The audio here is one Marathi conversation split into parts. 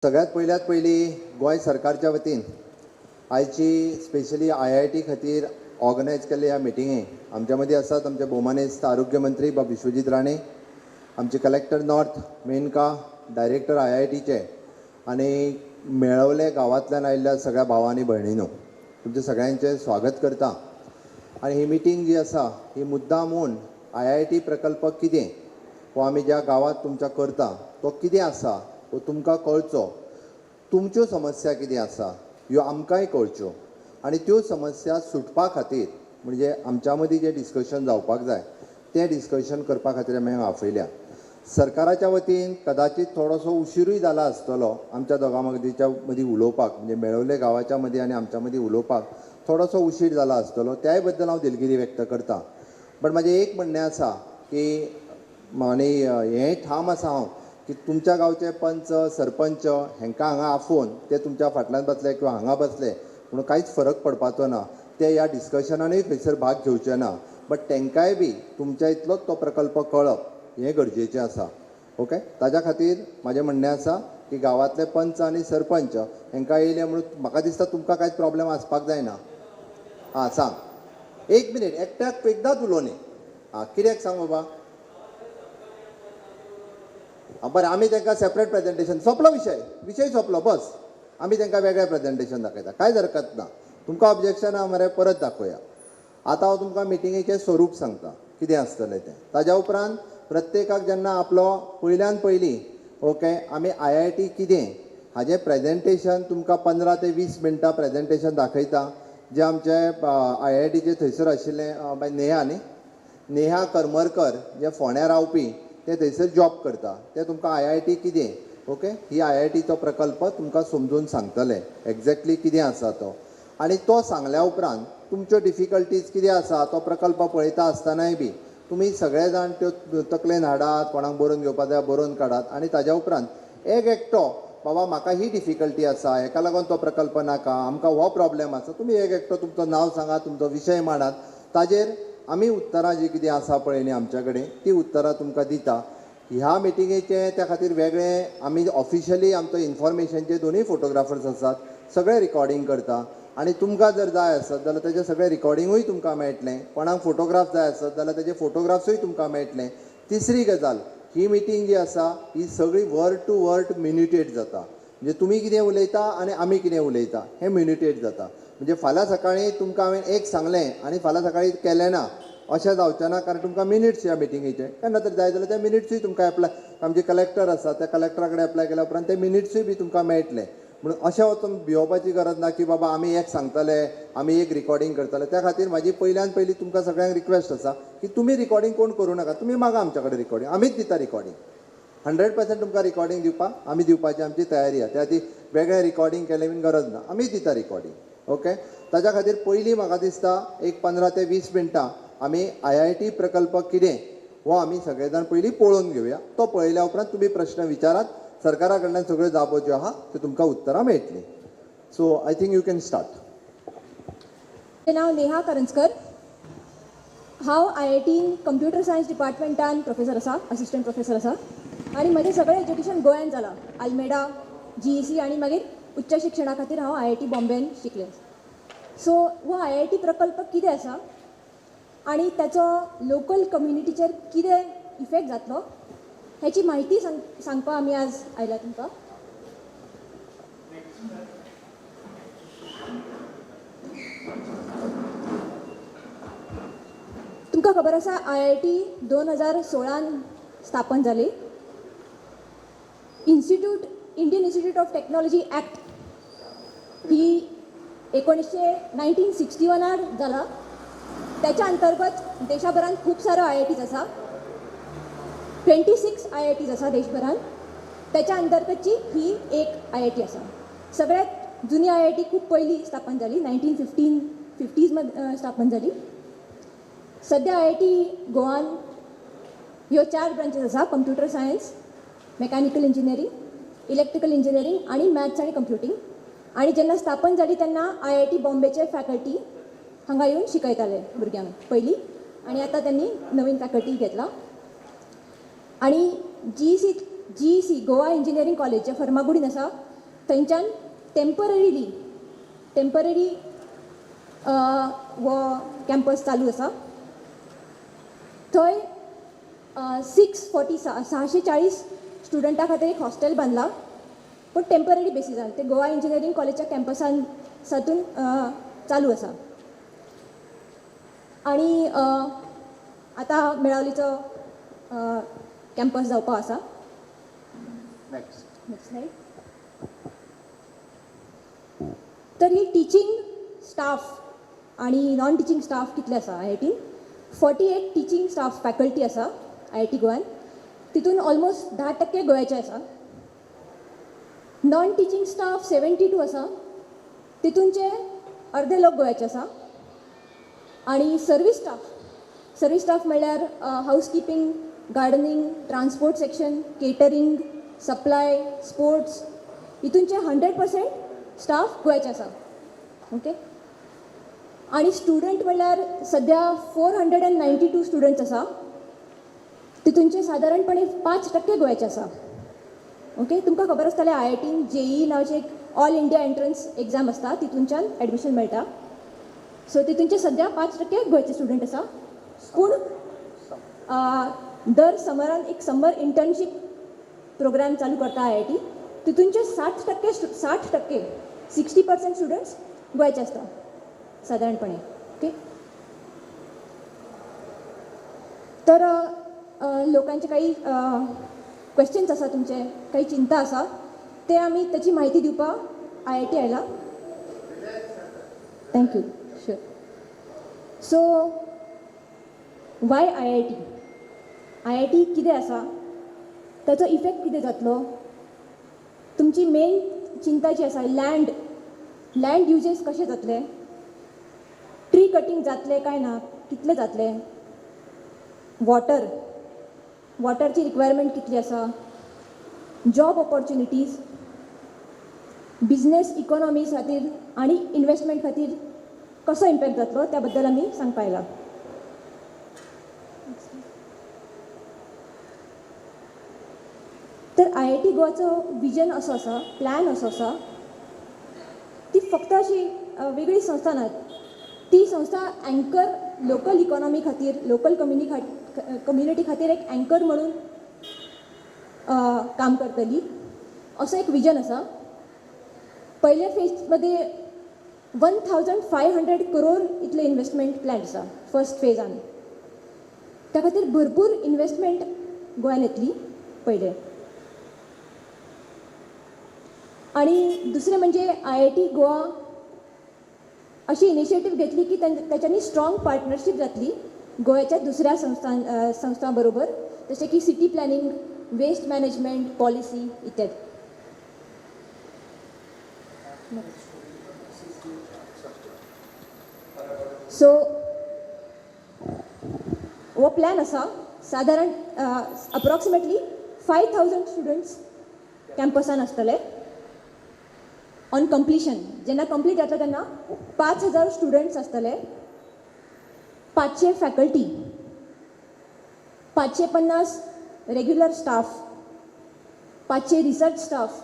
सगळ्यात पयली गोंय सरकारच्या वतीन आयची स्पेशली IIT खातीर ऑर्गनायज केल्ले ह्या मिटिंगेक आमच्या मदीं आसात आमचे भोवमानेस्त आरोग्य मंत्री बाब विश्वजीत राणे, आमचे कलेक्टर नॉर्थ मेनका, डायरेक्टर IITचे आनी मेळवले गांवांतल्यान आयिल्ल्या सगळ्या भावांनी भयणींनो, तुमचे सगळ्यांचे स्वागत करता. आनी ही मिटींग जी आसा ही मुद्दामून IIT प्रकल्प कितें हो आमी ज्या गांवांत तुमच्या करता तो कितें आसा वो तुमकां कळचो, तुमच्यो समस्या कितें आसा ह्यो आमकांय कळच्यो आनी त्यो समस्या सुटपा खातीर म्हणजे आमच्या मदीं जें डिस्कशन जावपाक जाय तें डिस्कशन करपा खातीर आमी हांगा आपयल्या. सरकाराच्या वतीन कदाचित थोडोसो उशिरूय जाला आसतलो आमच्या दोगां मदीं उलोवपाक, म्हणजे मेळवले गांवाच्या मदीं आनी आमच्या मदीं उलोवपाक थोडोसो उशीर जाला आसतलो, त्याय बद्दल हांव दिलगिरी व्यक्त करतां. बट म्हाजें एक म्हणणें आसा की आनी हेंय ठाम आसा हांव की तुमच्या गांवचे पंच सरपंच हांकां हांगा आफोवन ते तुमच्या फाटल्यान बसले किंवा हांगा बसले म्हणून कांयच फरक पडपाचो ना, ते ह्या डिस्कशनानूय थंयसर भाग घेवचे ना, बट तांकांय बी तुमच्या इतलोच तो प्रकल्प कळप हें गरजेचें आसा. ओके, ताज्या खातीर म्हाजें म्हणणें आसा की गांवांतले पंच आनी सरपंच हांकां येयले म्हणून म्हाका दिसता तुमकां कांयच प्रॉब्लेम आसपाक जायना. सांग, एक मिनीट, एकट्याक एकदांच उलोव न्ही. कित्याक सांग बाबा. बरें, आमी तांकां सेपरेट प्रेजेंटेशन, सोंपलो विशय सोंपलो, बस आमी तांकां वेगळें प्रेजेंटेशन दाखयता, कांयच हरकत ना. तुमकां ऑब्जेक्शन आहा मरे, परत दाखोवया. आतां हांव तुमकां मिटिंगेचें स्वरूप सांगता कितें आसतलें तें. ताज्या उपरांत प्रत्येकाक जेन्ना आपलो पयल्यान पयलीं ओके आमी IIT कितें हाजें प्रेजेंटेशन तुमकां 15 ते 20 मिनटां प्रेजेंटेशन दाखयता, जे आमचे IITचे थंयसर आशिल्ले नेहा करमरकर जे फोंड्या रावपी ते थंयसर जॉब करता, ते तुमकां IIT कितें ओके ही IITचो प्रकल्प तुमकां समजून सांगतले एक्झॅक्टली कितें आसा तो. आनी तो सांगल्या उपरांत तुमच्यो डिफिकल्टीज कितें आसा तो प्रकल्प पळयता आसतनाय बी तुमी सगळे जाण त्यो तकलेन हाडात, कोणाक बरोवन घेवपा जाय बरोवन काडात आनी ताज्या उपरांत एक एकटो बाबा म्हाका ही डिफिकल्टी आसा, हेका लागून तो प्रकल्प नाका, आमकां हो प्रॉब्लेम आसा, तुमी एक एकटो तुमचो नांव सांगात, तुमचो विशय मांडात. ताजेर आमी उत्तरां जी कितें आसा पळय न्ही आमच्या कडेन ती उत्तरां तुमकां दिता. ह्या मिटिंगेचे त्या खातीर वेगळे आमी ऑफिशियली आमचो इन्फॉर्मेशनचे दोनूय फोटोग्राफर्स आसात, सगळे रिकॉर्डिंग करता आनी तुमकां जर जाय आसत जाल्यार तेजें सगळें रिकॉर्डिंगूय तुमकां मेळटलें. कोणाक फोटोग्राफ जाय आसत जाल्यार तेजे फोटोग्राफ्सूय तुमकां मेळटले. तिसरी गजाल, ही मिटींग जी आसा ही सगळी वर्ड टू वर्ड मिन्युटेड जाता, म्हणजे तुमी कितें उलयता आनी आमी कितें उलयता हें मिन्युटेड जाता. म्हणजे फाल्यां सकाळीं तुमकां हांवें एक सांगलें आनी फाल्यां सकाळीं केलें ना अशें जावचें ना, कारण तुमकां मिनिट्स ह्या मिटिंगेचे केन्ना तरी जाय जाल्यार ते मिनिट्सूय तुमकां एप्लाय, आमचे कलेक्टर आसा त्या कलेक्टरा कडेन एप्लाय केल्या उपरांत ते मिनिट्सूय बी तुमकां मेळटले. म्हणून अशें वचून भिवपाची गरज ना की बाबा आमी एक सांगतले आमी एक रिकॉर्डिंग करतले. त्या खातीर म्हाजी पयल्यान पयली तुमकां सगळ्यांक रिक्वेस्ट आसा की तुमी रिकॉर्डिंग कोण करूं नाका, तुमी मागा आमच्या कडेन रिकॉर्डिंग, आमीच दिता रिकॉर्डिंग. 100% तुमकां रिकॉर्डिंग दिवपाक आमी दिवपाची आमची तयारी आसा. त्या खातीर वेगळें रिकॉर्डिंग केलें बीन गरज ना, आमीच दिता रिकॉर्डिंग. ओके, ताज्या खातीर पयलीं म्हाका दिसता एक 15 ते 20 मिनटां आमी IIT प्रकल्प कितें हो आमी सगळे जाण पयलीं पळोवन घेवया. तो पळयल्या उपरांत तुमी प्रश्न विचारात, सरकारा कडल्यान सगळ्यो जापो ज्यो आहा त्यो तुमकां उत्तरां मेळटलीं. So I think you can start. म्हजें नांव नेहा करंजकर. हांव IIT कंप्युटर सायन्स डिपार्टमेंटान प्रोफेसर आसा, असिस्टंट प्रोफेसर आसा आनी म्हजें सगळें एज्युकेशन गोंयांत जालां, आल्मेडा, GEC आनी मागीर उच्च शिक्षणा खातीर हांव IIT बॉम्बेन शिकलें. सो हो IIT प्रकल्प कितें आसा आनी ताचो लोकल कम्युनिटीचेर कितें इफेक्ट जातलो हेची म्हायती सांगपाक आमी आज आयल्या तुमकां. तुमकां खबर आसा IIT 2016 स्थापन जाली. Indian Institute of Technology Act ही 1961 जाला. त्याच्या अंतर्गत देशाभरात खूप सारे IITs आसा, 26 IITs आसा देशभरात. त्याच्या अंतर्गतची ही एक IIT आसा. सगळ्यात जुनी IIT खूप पयलीं स्थापन जाली, 1950s मध्ये स्थापन जाली. सध्या IIT गोवान ह्यो 4 ब्रांचेस आसा, computer science, mechanical engineering, electrical engineering आनी मॅथ्स आनी कंप्युटींग. आनी जेन्ना स्थापन जाली तेन्ना IIT बॉम्बेचे फॅकल्टी हांगा येवन शिकयताले भुरग्यांक पयलीं, आनी आतां त्यांनी नवीन फॅकल्टी घेतला. आनी GEC गोवा इंजिनियरींग कॉलेज जे फर्मागुडीन आसा थंयच्यान टेम्पररी वो कॅम्पस चालू आसा. थंय 640 स्टुडंटां खातीर एक हॉस्टेल बांदला, पूण टेम्पररी बेसिसान. ते गोवा इंजिनियरींग कॉलेजच्या कॅम्पसान सातून चालू आसा. आनी आतां मेळावलीचो कॅम्पस जावपा आसा. Next slide. तर ही टिचींग स्टाफ आणि नॉन टिचींग स्टाफ कितले आसा IIT? 48 टिचींग स्टाफ फॅकल्टी आसा IIT गोवान. तितून ऑलमोस्ट 10% गोंयचे आसा. नॉन टिचींग स्टाफ 72 आसा, तितूनचे अर्धे लोक गोंयचे आसा. आणि सर्वीस स्टाफ म्हणल्यार housekeeping, gardening, transport section, catering, supply, sports, हितूनचे 100% स्टाफ गोंयचे आसा. ओके. आणि स्टुडंट म्हणल्यार सध्या 492 स्टुडंट्स आसा, तितूनचे सादारणपणे 5% गोंयचे आसा. ओके. तुमकां खबर आसतलें IITन JEE नांवाची एक ऑल इंडिया एंट्रन्स एग्जाम आसता, तितूनच्यान एडमिशन मेळटा. सो तितूनचे सध्या 5% गोंयचे स्टुडंट आसा. पूण दर समरान एक समर इंटर्नशीप प्रोग्राम चालू करता IIT, तितूनचे 60% 60% स्टुडंट्स गोंयचे आसता सादारणपणे. ओके. तर लोकांचे काही क्वेश्चन्स आसा, तुमचे काही चिंता आसा, ते आमी त्याची म्हायती दिवपाक IIT आयला. Thank you. Sure. So Y IIT कितें आसा, ताचो इफेक्ट कितें जातलो, तुमची मेन चिंता जी आसा लँड युजेस कशें जातले, ट्री कटींग जातले काय ना, कितले जातले, वॉटरची रिक्वायरमेंट कितली आसा, जॉब ऑपॉर्च्युनिटीज, बिझनेस इकॉनॉमी खातीर आनी इन्वेस्टमेंट खातीर कसो इम्पॅक्ट जातलो, त्या बद्दल आमी सांगपा आयला. तर IIT गोवाचो विजन असो आसा, प्लॅन असो आसा, ती फक्त अशी वेगळी संस्था ना, ती संस्था अँकर लोकल इकॉनॉमी खातीर, लोकल कम्युनिटी खातीर एक अँकर म्हणून काम करतली, असो एक विजन आसा. पयल्या फेजमध्ये 1500 करोड इतले इन्वेस्टमेंट प्लॅन आसा फर्स्ट फेजान. त्या खातीर भरपूर इन्वेस्टमेंट गोंयान येतली पयले. आणि दुसरें म्हणजे IIT गोवा अशी इनिशिएटीव घेतली की त्याच्यानी स्ट्रॉंग पार्टनरशीप जातली गोव्याच्या दुसऱ्या संस्थां बरोबर, जसे की city planning, waste management, policy इत्यादी. सो हो प्लॅन आसा. साधारण अप्रॉक्सिमेटली 5000 स्टुडंट्स कॅम्पसान आसतले ऑन कंप्लिशन. जेन्ना कंप्लीट जातलो तेन्ना 5000 स्टुडंट्स आसतले, 500 faculty, 550 regular staff, 500 research staff,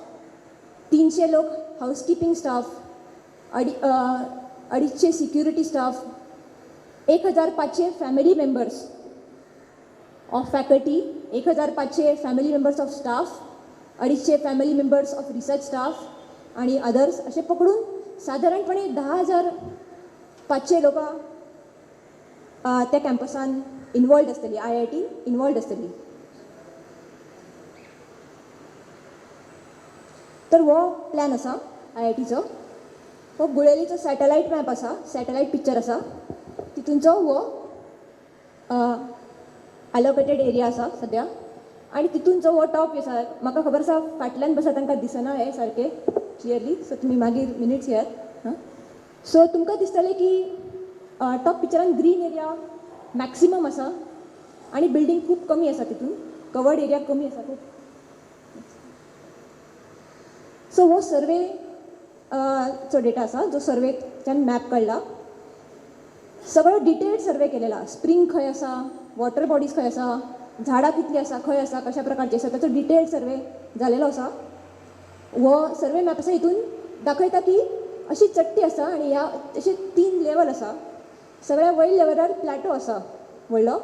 300 लोक housekeeping staff, 250 security staff, 1500 family members of faculty, 1500 family members of staff, 250 family members of research staff आणि अदर्स, असे पकडून साधारणपणे 10,500 लोकां त्या कॅम्पसान इन्वॉल्ड आसतली, IIT इन्वॉल्ड आसतली. तर हो प्लॅन आसा IITचो. हो गुळेलीचो सॅटलायट मॅप आसा, सॅटलायट पिक्चर आसा, तितूनचो हो अलोकेटेड एरिया आसा सद्या. आणि तितूनचो हो टॉप आसा. म्हाका खबर आसा फाटल्यान बसा तांकां दिसना हे सारके क्लियरली, सो तुमी मागीर मिनिट्स घेयात. सो तुमकां दिसतलें की टॉप पिक्चरान ग्रीन एरिया मॅक्सिमम आसा आणि बिल्डींग खूब कमी आसा, तितून कवर्ड एरिया कमी आसा खूब. सो हो सर्वे चो डेटा आसा, जो सर्वेच्यान मॅप काडला. सगळो डिटेल्ड सर्वे केलेला. स्प्रिंग खंय आसा, वॉटर बॉडीज खंय आसा, झाडां कितलीं आसा, खंय आसा, कशा प्रकारची आसा, ताचो डिटेल्ड सर्वे जालेलो आसा. हो सर्वे मॅप आसा हितून दाखयता की अशी चट्टी आसा आनी ह्या अशे 3 लेवल आसा. सगळ्या वयर लेवलार प्लॅटो आसा व्हडलो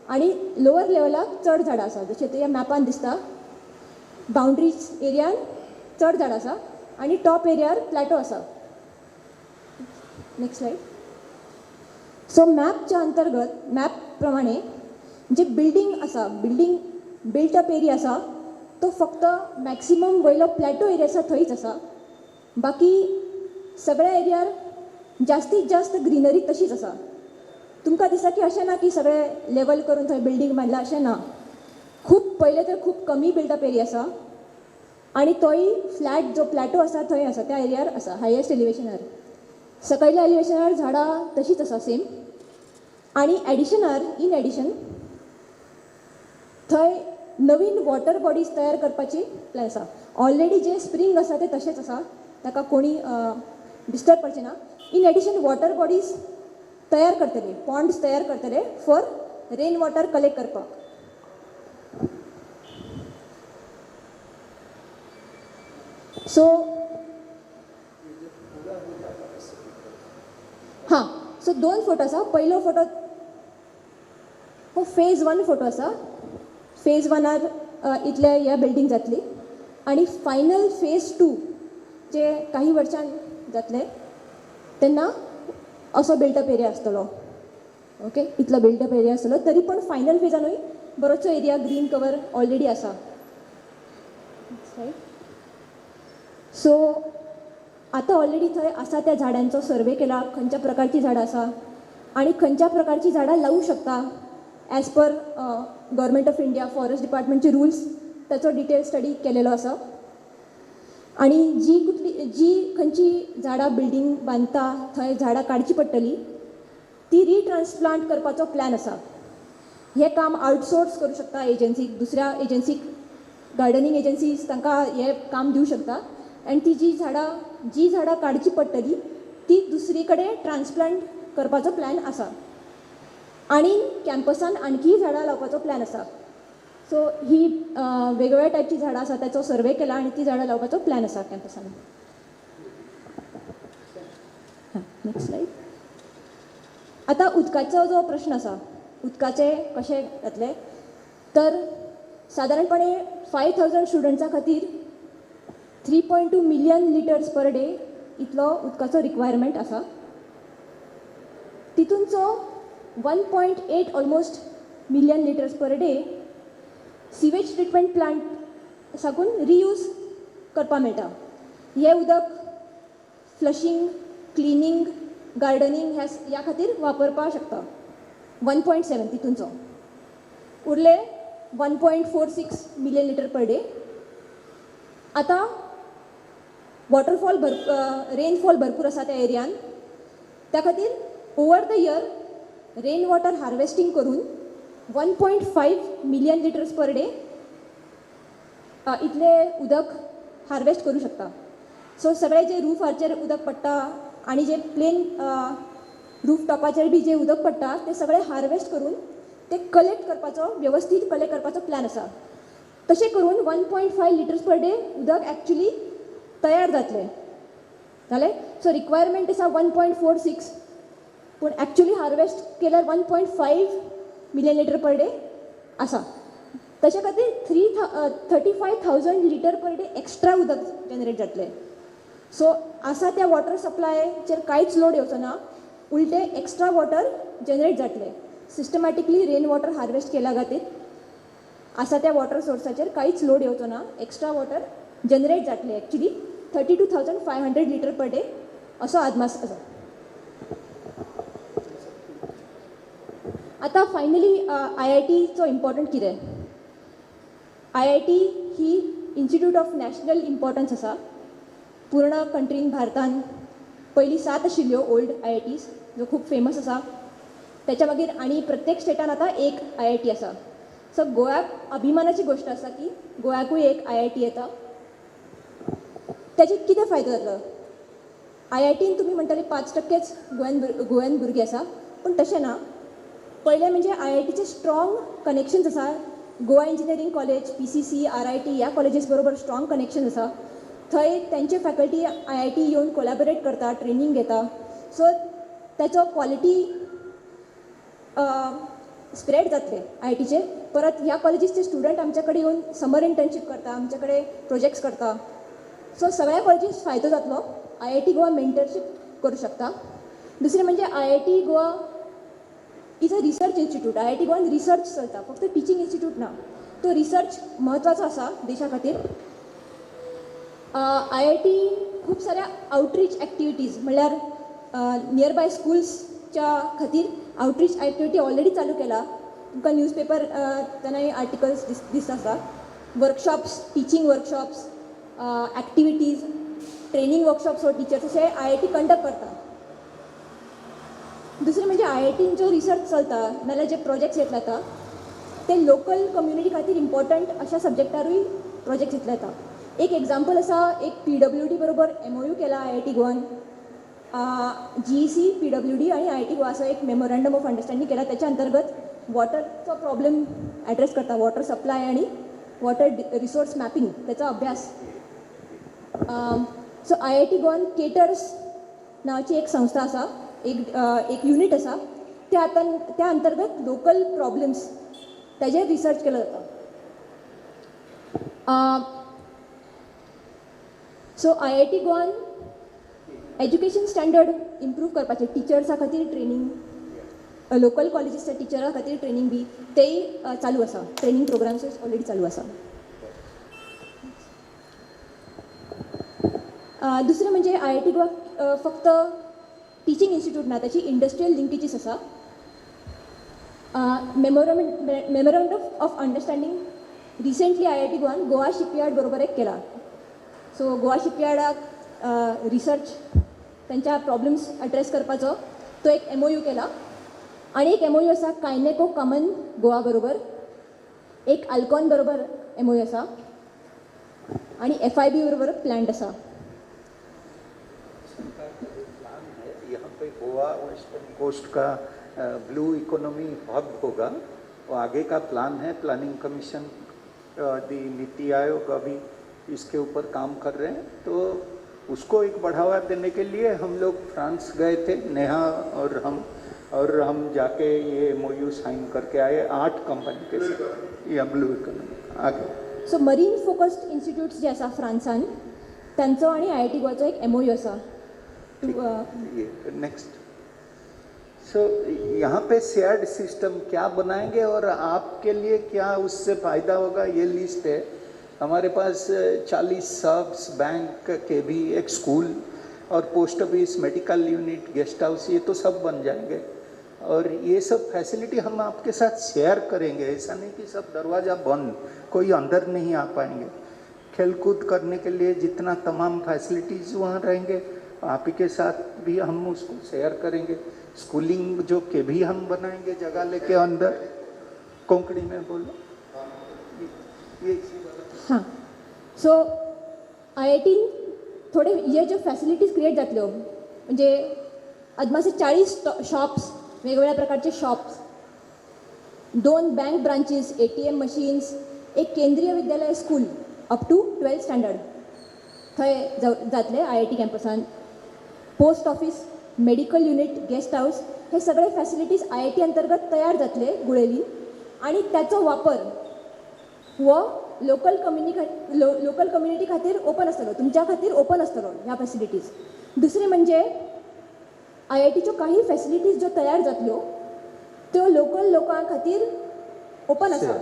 आनी लोवर लेवलाक चड झाडां आसा जशें ते मॅपान दिसता. बाउंड्रीज एरियान चड झाडां आसा आनी टॉप एरियार प्लॅटो आसा. Next slide. सो मॅपच्या अंतर्गत मॅप प्रमाणे जे बिल्डींग आसा बिल्ट अप एरिया आसा तो फक्त मॅक्सिमम वयलो प्लॅटो एरिया आसा थंयच आसा. बाकी सगळ्या एरियार जास्तीत जास्त ग्रीनरी तशीच आसा. तुमकां दिसता की अशें ना की सगळे लेवल करून थंय बिल्डींग बांदला अशें ना. खूब पयले तर खूब कमी बिल्डअप एरिया आसा आनी तोय फ्लॅट जो प्लॅटो आसा थंय आसा त्या एरियार आसा हायेस्ट एलिवेशनार. सकयल्या एलिवेशनार झाडां तशीच आसा सेम. आनी इन एडिशन थंय नवीन वॉटर बॉडीज तयार करपाची प्लॅन आसा. ऑलरेडी जे स्प्रींग आसा ते तशेंच आसा ताका कोणी डिस्टर्ब करचें ना. इन एडिशन वॉटर बॉडीज तयार करतले पॉन्ड्स तयार करतले फॉर रेन वॉटर कलेक्ट करपाक. सो हां सो 2 फोटो आसा. पयलो फोटो हो फेज 1 फोटो आसा. फेज 1 इतले ह्या बिल्डींग जातली आनी फायनल फेज 2 जे काही वर्षान जातले तेन्ना असो बिल्टअप एरिया आसतलो. ओके इतलो बिल्टअप एरिया आसतलो तरी पण फायनल फेजानूय बरोचसो एरिया ग्रीन कवर ऑलरेडी आसा. सो आतां ऑलरेडी थंय आसा त्या झाडांचो सर्वे केला खंयच्या प्रकारची झाडां आसा आनी खंयच्या प्रकारची झाडां लावूं शकता as per government of India forest डिपार्टमेंटचे रुल्स ताचो डिटेल स्टडी केलेलो आसा. आनी जी खंयची झाडां बिल्डींग बांदता थंय झाडां काडची पडटली ती रिट्रान्सप्लांट करपाचो प्लॅन आसा. हें काम आउटसोर्स करूं शकता एजन्सीक दुसऱ्या एजन्सीक गार्डनींग एजन्सीज तांकां हें काम दिवं शकता आनी ती जी झाडां काडची पडटली ती दुसरी कडेन ट्रान्सप्लांट करपाचो प्लॅन आसा. आनी कॅम्पसान आणखी झाडां लावपाचो प्लॅन आसा. सो ही वेगवेगळ्या टायपची झाडां आसा ताचो सर्वे केला आनी ती झाडां लावपाचो प्लॅन आसा कॅम्पसान. Next slide. आतां उदकाचो जो प्रश्न आसा उदकाचे कशें जातले तर सादारणपणे 5000 स्टुडंट्सां खातीर 3.2 मिलियन लिटर्स पर डे इतलो उदकाचो रिक्वायरमेंट आसा. तितूंचो 1.8 almost million litres per day sewage treatment plant साकून रियूज करपा मेळटा. हें उदक फ्लशिंग क्लिनींग गार्डनींग ह्या खातीर वापरपाक शकता. 1.7 तितूंचो उरले 1.46 मिलियन लिटर पर डे. आतां वॉटरफॉल रेनफॉल भरपूर आसा त्या एरियान त्या खातीर over the year rain water harvesting करून 1.5 मिलियन लिटर्स पर डे इतले उदक हार्वेस्ट करूं शकता. सो सगळे जे रूफाचेर उदक पडटा आनी जे प्लेन रूफ टॉपाचेर बी जे उदक पडटा ते सगळे हार्वेस्ट करून ते कलेक्ट करपाचो वेवस्थीत कलेक्ट करपाचो प्लॅन आसा. तशें करून 1.5 लिटर्स पर डे उदक एक्चुली तयार जातले. सो रिक्वायरमेंट आसा 1.46 पूण एक्चुली हार्वेस्ट केल्यार 1.5 मिलियन लिटर पर डे आसा. तशे खातीर 35,000 लिटर पर डे एक्स्ट्रा उदक जनरेट जातले. सो आसा त्या वॉटर सप्लायचेर कांयच लोड येवचो ना उलटे एक्स्ट्रा वॉटर जनरेट जातले. सिस्टमॅटिकली रेन वॉटर हार्वेस्ट केल्या खातीर आसा त्या वॉटर सोर्साचेर कांयच लोड येवचो ना. एक्स्ट्रा वॉटर जनरेट जातले एक्चुली 32,500 लिटर पर डे असो आदमास आसा. आतां फायनली IITचो इम्पॉर्टंट कितें. IIT he institute of national importance आसा. पूर्ण कंट्रीन भारतान पयलीं 7 आशिल्ल्यो ओल्ड IITs जो खूब फेमस आसा. त्याच्या मागीर आनी प्रत्येक स्टेटान आतां एक IIT आसा. सो गोंयाक अभिमानाची गोश्ट आसा की गोंयाकूय एक IIT येता. त्याचे कितें फायदो जातलो. IITन तुमी म्हणटाली 5%च गोंयान भुरगे आसा पूण तशें ना. पयलें म्हणजे IITचे स्ट्रॉंग कनेक्शन्स आसा. Goa engineering college PCC RIT ह्या कॉलेजीस बरोबर स्ट्रॉंग कनेक्शन आसा थंय त्यांचे फॅकल्टी IIT येवन कोलॅबोरेट करता, ट्रेनींग घेता. सो त्याचो क्वॉलिटी स्प्रेड जातले IITचे. परत ह्या कॉलेजीसचे स्टुडंट आमच्याकडे येऊन समर इंटर्नशीप करता, आमच्याकडे प्रोजेक्ट्स करता. सो सगळ्या कॉलेजीस फायदो जातलो. IIT गोवा मेंटरशीप करू शकता. दुसरें म्हणजे IIT Goa is a research institute. IIT गोवान रिसर्च चलता, फक्त टिचींग इन्स्टिट्यूट ना. तो रिसर्च म्हत्वाचो आसा देशा खातीर. IIT खूब साऱ्या आउटरीच एक्टिविटीज म्हणल्यार नियरबाय स्कुल्सच्या खातीर आउटरीच एक्टिविटी ऑलरेडी चालू केला. तुमकां न्यूजपेपर तेन्नाय आर्टिकल्स दिसता आसता. Workshops, teaching workshops, activities, training workshops for teachers अशे IIT कंडक्ट करता. दुसरें म्हणजे IITन जो रिसर्च चलता नाजाल्यार जे प्रोजेक्ट्स येतले येता ते लोकल कम्युनिटी खातीर इम्पॉर्टंट अशा सब्जेक्टारूय प्रोजेक्ट्स येतले येता. एक एग्जाम्पल आसा, एक PWD बरोबर MOU केला IIT गोवान. GEC, PWD आणि IIT गोवा असो एक मेमोरंडम ऑफ अंडरस्टँडिंग केला. त्याच्या अंतर्गत वॉटरचो प्रॉब्लेम ॲड्रेस करता, वॉटर सप्लाय आणि वॉटर रिसोर्स मॅपिंग त्याचा अभ्यास. सो IIT गोवान केटर्स नावाची एक संस्था आसा, एक युनिट आसा. त्या अंतर्गत लोकल प्रॉब्लेम्स त्याचेर रिसर्च केलो जाता. सो IIT गोवान एज्युकेशन स्टँडर्ड इम्प्रूव करपाचें, टिचर्सां खातीर ट्रेनींग, लोकल कॉलेजीसच्या टिचरां खातीर ट्रेनींग बी तेय चालू आसा. ट्रेनींग प्रोग्राम्स ऑलरेडी चालू आसा. दुसरें म्हणजे IIT गोवा फक्त टिचींग इन्स्टिट्यूट ना, त्याची इंडस्ट्रियल लिंकेजीस आसा. Memorandum of understanding recently IIT गोवान गोवा शिपयार्ड बरोबर एक केला. सो गोवा शिपयार्डाक रिसर्च त्यांच्या प्रॉब्लेम्स ॲड्रेस करपाचो तो एक MOU केला. आणि एक MOU आसा कायनेको कॉमन गोवा बरोबर. एक अल्कॉन बरोबर MOU आसा आणि FIB बरोबर प्लॅन्ड आसा. यहाँ पे गोवा वेस्टर्न कोस्ट का ब्लू इकोनॉमी हब होगा, वो आगे का प्लान है. प्लानिंग कमीशन, दी नीति आयोग अभी इसके ऊपर काम कर रहे हैं. तो उसको एक बढ़ावा देने के लिए हम लोग फ्रांस गए थे, नेहा और हम जाके ये MOU साइन करके आए 8 कंपनी के साथ. या ब्लू इकोनॉमी आगे. सो मरीन फोकस्ड इन्स्टिट्यूट्स जे आसा फ्रांसान त्यांचो आणि IIT गोवाचो एक MOU आसा. ये नेक्स्ट. सो यहाँ पे शेयर्ड सिस्टम क्या बनाएंगे और आपके लिए क्या उससे फ़ायदा होगा, ये लिस्ट है. हमारे पास 40 सब्स, बैंक के भी एक स्कूल और post office, medical unit, guest house, ये तो सब बन जाएंगे. और ये सब फैसिलिटी हम आपके साथ शेयर करेंगे. ऐसा नहीं कि सब दरवाज़ा बंद, कोई अंदर नहीं आ पाएंगे. खेलकूद करने के लिए जितना तमाम फैसिलिटीज़ वहाँ रहेंगे, आप ही के साथ भी हम उसको शेयर करेंगे. स्कूलिंग जो के भी हम बनाएंगे जगह लेके अंदर. कोंकणी में बोलो ये. हां. सो IIT थोडे हे जे फॅसिलिटीज क्रिएट जातल्यो म्हणजे अदमासे 40 शॉप्स, वेगवेगळ्या प्रकारचे shops, 2 bank branches, ATM machines, एक केंद्रीय विद्यालय school up to 12th standard थंय जातले IIT कॅम्पसान. Post office, medical unit, guest house हे सगळे फॅसिलिटीज IIT अंतर्गत तयार जातले गुळेलीन. आणि त्याचो वापर हो लोकल कम्युनिटी खातीर ओपन आसतलो, तुमच्या खातीर ओपन आसतलो ह्या फॅसिलिटीज. दुसरें म्हणजे IITच्यो काही फॅसिलिटीज ज्यो तयार जातल्यो त्यो लोकल लोकां खातीर ओपन आसा.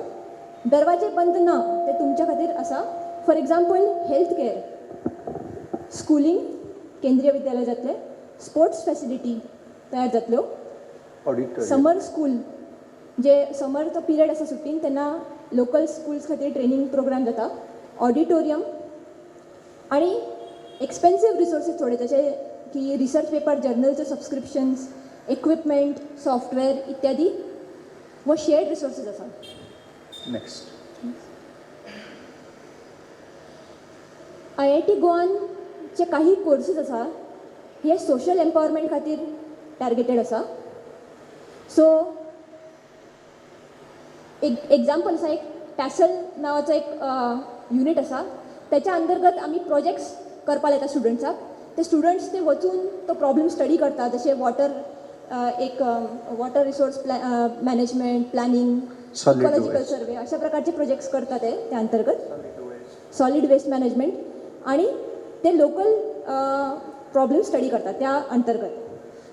दरवाजे बंद ना, ते तुमच्या खातीर आसा. For example health care, Schooling केंद्रीय विद्यालय जातले, स्पोर्ट्स फॅसिलिटी तयार जातल्यो. ऑडिटोरियम, समर स्कूल जे समरचो पिरियड आसा सुट्टीन तेन्ना लोकल स्कूल्स खातीर ट्रेनींग प्रोग्राम जाता. ऑडिटोरियम आणि एक्सपेन्सिव्ह रिसोर्सीस थोडे जसे की रिसर्च पेपर, जर्नलचे सबस्क्रिप्शन्स, इक्विपमेंट, सॉफ्टवेअर इत्यादी व शेअर्ड रिसोर्सीस आसा. नेक्स्ट. IIT गोवानचे काही कोर्सीस आसा हे सोशल एम्पावरमेंट खातीर टार्गेटेड आसा. सो एक एग्जाम्पल आसा, एक टॅसल नावाचो एक युनिट आसा त्याच्या अंतर्गत आम्ही प्रोजेक्ट्स करपाक येता स्टुडंट्साक. ते स्टुडंट्स ते वचून तो प्रॉब्लेम स्टडी करता, जसे water resource management, planning, Solid ecological waste. सर्वे अशा प्रकारचे प्रोजेक्ट्स करतात ते त्या अंतर्गत. सॉलिड वेस्ट मॅनेजमेंट आणि ते लोकल प्रॉब्लेम स्टडी करतात त्या अंतर्गत.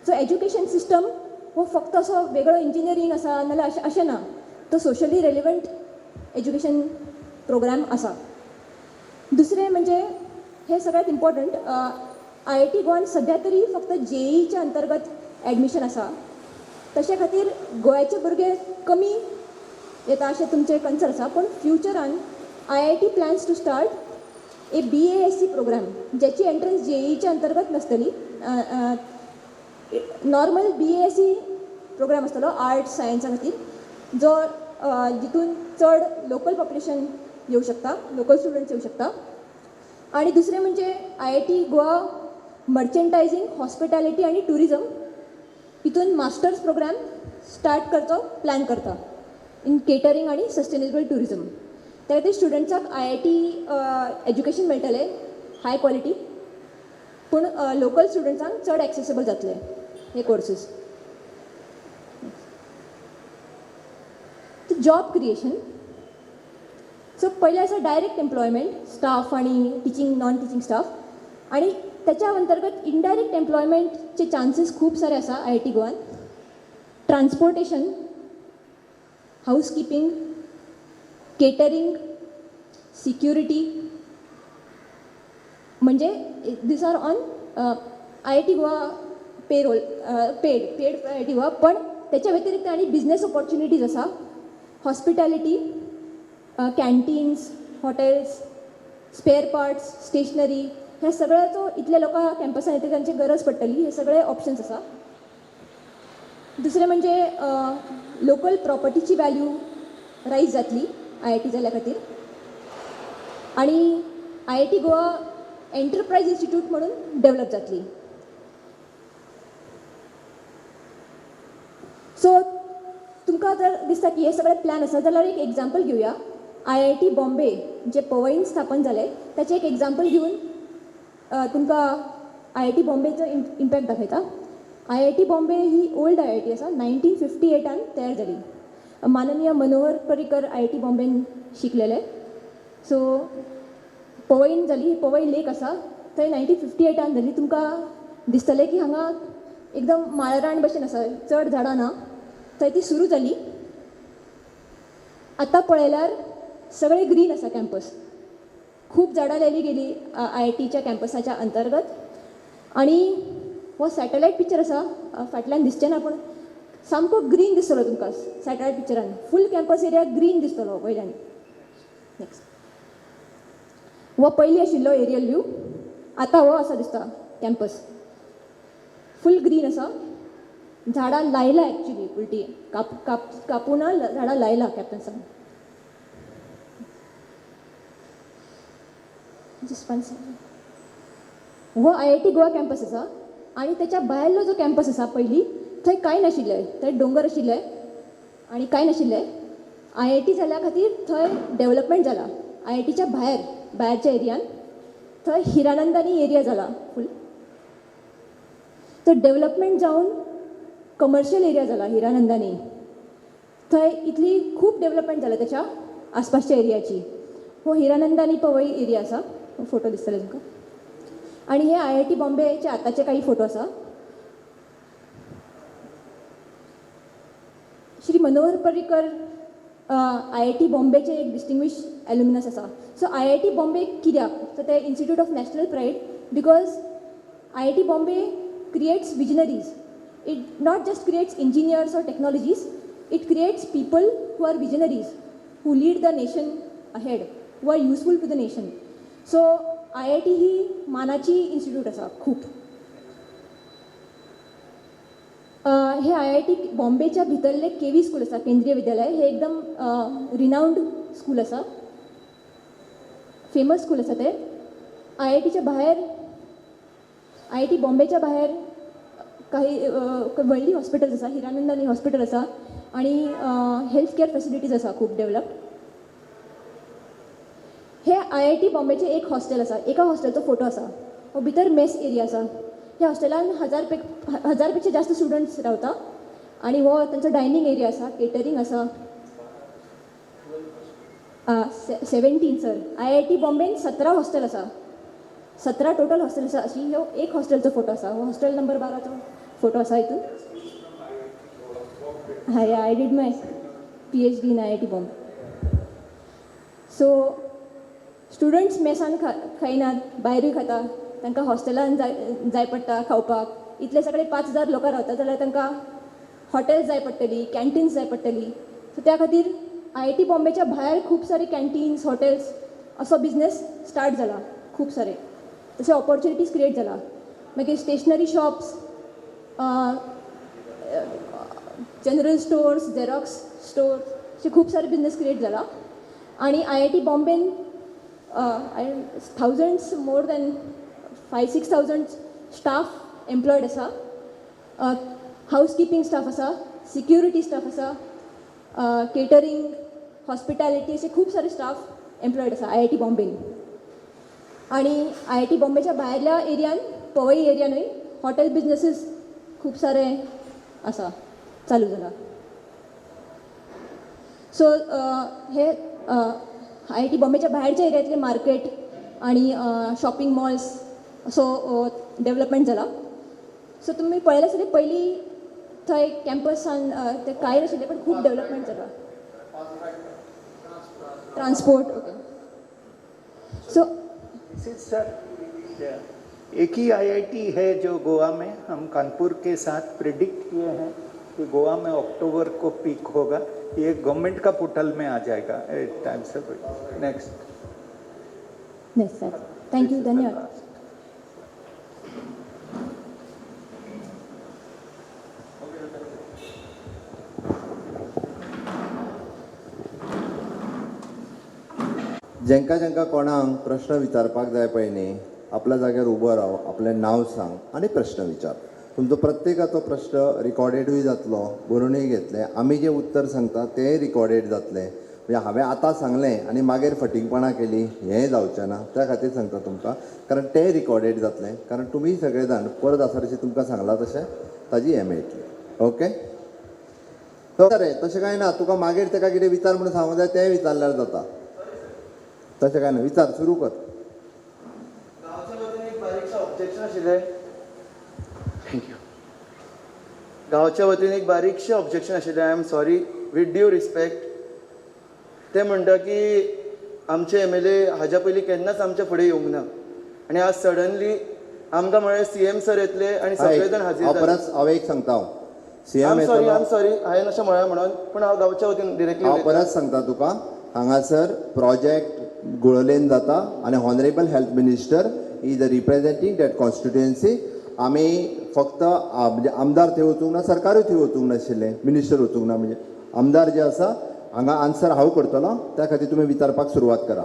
सो एज्युकेशन सिस्टम हो फक्त असं वेगळं इंजिनियरींग आसा नाल्यार अशें ना, तो सोशली रेलिवंट एज्युकेशन प्रोग्राम आसा. दुसरें म्हणजे हे सगळ्यात इम्पॉर्टंट, IIT गोवान सध्या तरी फक्त JEEच्या अंतर्गत ॲडमिशन आसा. तशे खातीर गोंयाचे भुरगे कमी येता अशें तुमचें कन्सर्न आसा, पण फ्युचरान IIT plans to start a BASc program, ज्याची एंट्रन्स JEEच्या अंतर्गत नसतली. नॉर्मल BASc प्रोग्राम आसतलो आर्ट्स सायन्सा खातीर, जो जितून चड लोकल पॉप्युलेशन येवं शकता, लोकल स्टुडंट्स येवं शकता. आणि दुसरें म्हणजे IIT गोवा मर्चंटायझींग, हॉस्पिटॅलिटी आणि टुरिझम हितून मास्टर्स प्रोग्राम स्टार्ट करचो प्लॅन करता इन केटरिंग आणि सस्टेनेबल टुरिझम. त्या खातीर स्टुडंट्साक IIT एज्युकेशन मेळटलें हाय क्वॉलिटी, पूण लोकल स्टुडंट्सांक चड एक्सेसिबल जातले हे कोर्सीस. Job creation. सो पयलें आसा डायरेक्ट एम्प्लॉयमेंट, स्टाफ आणि टिचिंग, नॉन टिचिंग स्टाफ. आणि त्याच्या अंतर्गत इनडायरेक्ट एम्प्लॉयमेंटचे चान्सेस खूप सारे आसा IIT गोवान. ट्रान्सपोर्टेशन, हाऊसकीपिंग, केटरिंग, सिक्युरिटी, म्हणजे these are on IIT Goa payroll, paid IIT Goa. पण त्याच्या व्यतिरिक्त आणि बिझनेस ऑपॉर्च्युनिटीज आसा. Hospitality, canteens, hotels, spare parts, stationery, ह्या सगळ्याचो इतल्या लोकांक कॅम्पसान येता तांची गरज पडटली. हे सगळे ऑप्शन्स आसा. दुसरें म्हणजे लोकल प्रॉपर्टीची वॅल्यू रायज जातली IIT जाल्या खातीर. आणि IIT गोवा एंटरप्रायज इन्स्टिट्यूट म्हणून डेव्हलप जातली. सो तुमकां जर दिसता की हे सगळे प्लॅन आसा जाल्यार एक एग्जाम्पल घेवया. IIT बॉम्बे जे पवईन स्थापन जाले ताचें एक एग्जाम्पल घेवन तुमकां IIT बॉम्बेचो इम्पॅक्ट दाखयता. IIT बॉम्बे ही ओल्ड IIT आसा, 1958 तयार जाली. माननीय मनोहर पर्रीकर IIT बॉम्बेन शिकलेले. सो पवईन जाली, पवई लेक आसा थंय 1958 जाली. तुमकां दिसतलें की हांगा एकदम माळरान भशेन आसा, चड झाडां ना, थंय ती सुरू जाली. आतां पळयल्यार सगळे ग्रीन आसा कॅम्पस. खूब झाडां लायली गेली IITच्या कॅम्पसाच्या अंतर्गत. आणि हो सॅटलायट पिक्चर आसा, फाटल्यान दिसचें ना पूण सामको ग्रीन दिसतलो तुमकां सॅटलायट पिक्चरान. फूल कॅम्पस एरिया ग्रीन दिसतलो वयल्यान. नेक्स्ट. हो पयलीं आशिल्लो एरियल व्यू, आतां हो आसा दिसता कॅम्पस. फूल ग्रीन आसा. झाडां लायला एक्चुली, उलटी कापून झाडां लायला कॅप्टन्सान. हो IIT गोवा कॅम्पस आसा. आणि त्याच्या भायलो जो कॅम्पस आसा पयलीं थंय कांय नाशिल्लें, थंय डोंगर आशिल्ले आनी कांय नाशिल्लें. IIT जाल्या खातीर थंय डेवलपमेंट जाला. IITच्या भायरच्या एरियान थंय हिरानंदानी एरिया जाला फूल. तो डेवलपमेंट जावन कमर्शियल एरिया जाला हिरानंदानी. थंय इतली खूब डेवलपमेंट जाल्या त्याच्या आसपासच्या एरियाची. हो हिरानंदानी पवई एरिया आसा. फोटो दिसतले तुमकां. आणि हे IIT बॉम्बेचे आतांचे काही फोटो आसा. श्री मनोहर पर्रीकर IIT बॉम्बेचे एक डिस्टिंग्विश एल्युमिनस आसा. सो IIT बॉम्बे कित्याक, तर ते institute of national pride, because IIT Bombay creates visionaries. It not just creates engineers और technologies, it creates people who are visionaries, who lead the nation ahead, who are useful to the nation. So IIT ही मानाची इन्स्टिट्यूट आसा खूप. हे IIT बॉम्बेच्या भितरले KV स्कूल आसा, केंद्रीय विद्यालय. हे एकदम रिनाउंड स्कूल आसा, फेमस स्कूल आसा ते. IITच्या भायर, IIT बॉम्बेच्या भायर काही व्हडली हॉस्पिटल्स आसा. हिरानंदानी हॉस्पिटल आसा आणि हेल्थ केअर फॅसिलिटीज आसा खूब डेवलप. हे IIT बॉम्बेचे एक हॉस्टेल आसा, एका हॉस्टेलचो फोटो आसा, हो भितर मेस एरिया आसा. ह्या हॉस्टेलान हजारपेक्षा जास्त स्टुडंट्स रावता आणि हो तांचो डायनींग एरिया आसा, केटरिंग आसा. 17 सर. IIT बॉम्बेन 17 हॉस्टेल आसा, 17 टोटल हॉस्टेल आसा. अशी ह्यो एक हॉस्टेलचो फोटो आसा, हो हॉस्टेल नंबर 12चो फोटो आसा हितून. Hi, I did my PhD in IIT Bombay. So students मेसान खायनात, भायरूय खाता, तांकां हॉस्टेलान जाय पडटा खावपाक. इतले सगळे 5000 लोकां रावता जाल्यार तांकां हॉटेल्स जाय पडटली, कॅन्टीन्स जाय पडटली. सो त्या खातीर IIT बॉम्बेच्या भायर खूब सारे कॅन्टीन्स, हॉटेल्स असो बिझनेस स्टार्ट जाला, खूब सारे तशे ऑपॉर्च्युनिटीज क्रिएट जाला. मागीर stationery shops, general stores, xerox stores, असे खूब सारे बिझनेस क्रिएट जाला. आणि IIT बॉम्बेन thousands, more than 5,000-6,000 staff employed आसा. हाऊसकीपिंग स्टाफ आसा, सिक्युरिटी स्टाफ आसा, केटरिंग, हॉस्पिटॅलिटी, असे खूब सारे स्टाफ एम्प्लॉयड आसा IIT बॉम्बेन. आणि IIT बॉम्बेच्या भायल्या एरियान, पवई एरियानूय हॉटेल बिझनेसीस खूब सारे आसा, चालू जाला. सो हे IIT बॉम्बेच्या भायरच्या एरियांतले मार्केट आणि शॉपिंग मॉल्स असो डेवलपमेंट जाला. सो तुमी पळयलें आसतलें पयलीं थंय कॅम्पसान ते कांय नाशिल्लें, पण खूब डेवलपमेंट जाला. Transport, okay. सो सर, एक ही IIT है जो गोवा में, हम कानपुर के साथ प्रिडिक्ट किए हैं कि गोवा में अक्टूबर को पीक होगा. ये गवर्नमेंट का पोर्टल में आ जाएगा टाइम से. नेक्स्ट. नेक्स्ट सर, थँक्यू, धन्यवाद. जेंका जेंका कोणाक प्रश्न विचारपाक जाय पळय न्ही, आपल्या जाग्यार उबो राव, आपलें नांव सांग आनी प्रश्न विचार. तुमचो प्रत्येकाचो प्रश्न रिकॉर्डेडूय जातलो, बरोवनूय घेतले. आमी जे उत्तर सांगता तेंय रिकॉर्डेड जातलें. म्हणजे हांवें आतां सांगलें आनी मागीर फटिंगपणां केली हेंय जावचें ना. त्या खातीर सांगता तुमकां, कारण तें रिकॉर्डेड जातलें. कारण तुमी सगळे जाण परत आसा तशें तुमकां सांगलां तशें ताजी हें मेळटली. ओके. रे तशें कांय ना, तुका मागीर ताका कितें विचार म्हणून सांगूंक जाय तें विचारल्यार जाता. तशें कांय ना, विचार सुरू कर. गांवच्या वतीन एक बारीकशें ऑब्जेक्शन आशिल्लें. थँक्यू. गांवच्या वतीन एक बारीकशें ऑब्जेक्शन आशिल्लें. I am sorry, with due respect. ते म्हणटा की आमचे MLA हाज्या पयलीं केन्नाच आमच्या फुडें येवंक ना, आनी आज सडनली आमकां म्हळ्यार CM सर येतले आनी सगळे जाण हाजीर हांव जाले. परत हांव एक सांगता, हांव CM आय येतलो. एम सॉरी, हांवें अशें म्हळ्यार म्हणून, पूण हांव गांवच्या वतीन डिरेक्टली हांव परत सांगता तुका, हांगासर प्रोजेक्ट गुळलेन जाता आनी honourable health minister is representing that constituency. आमी फक्त म्हणजे आमदार थंय वचूंक ना, सरकारूय थंय वचूंक नाशिल्लें, मिनिस्टर वचूंक ना. म्हणजे आमदार जे आसा हांगा आन्सर हांव करतलो, त्या खातीर तुमी विचारपाक सुरवात करा.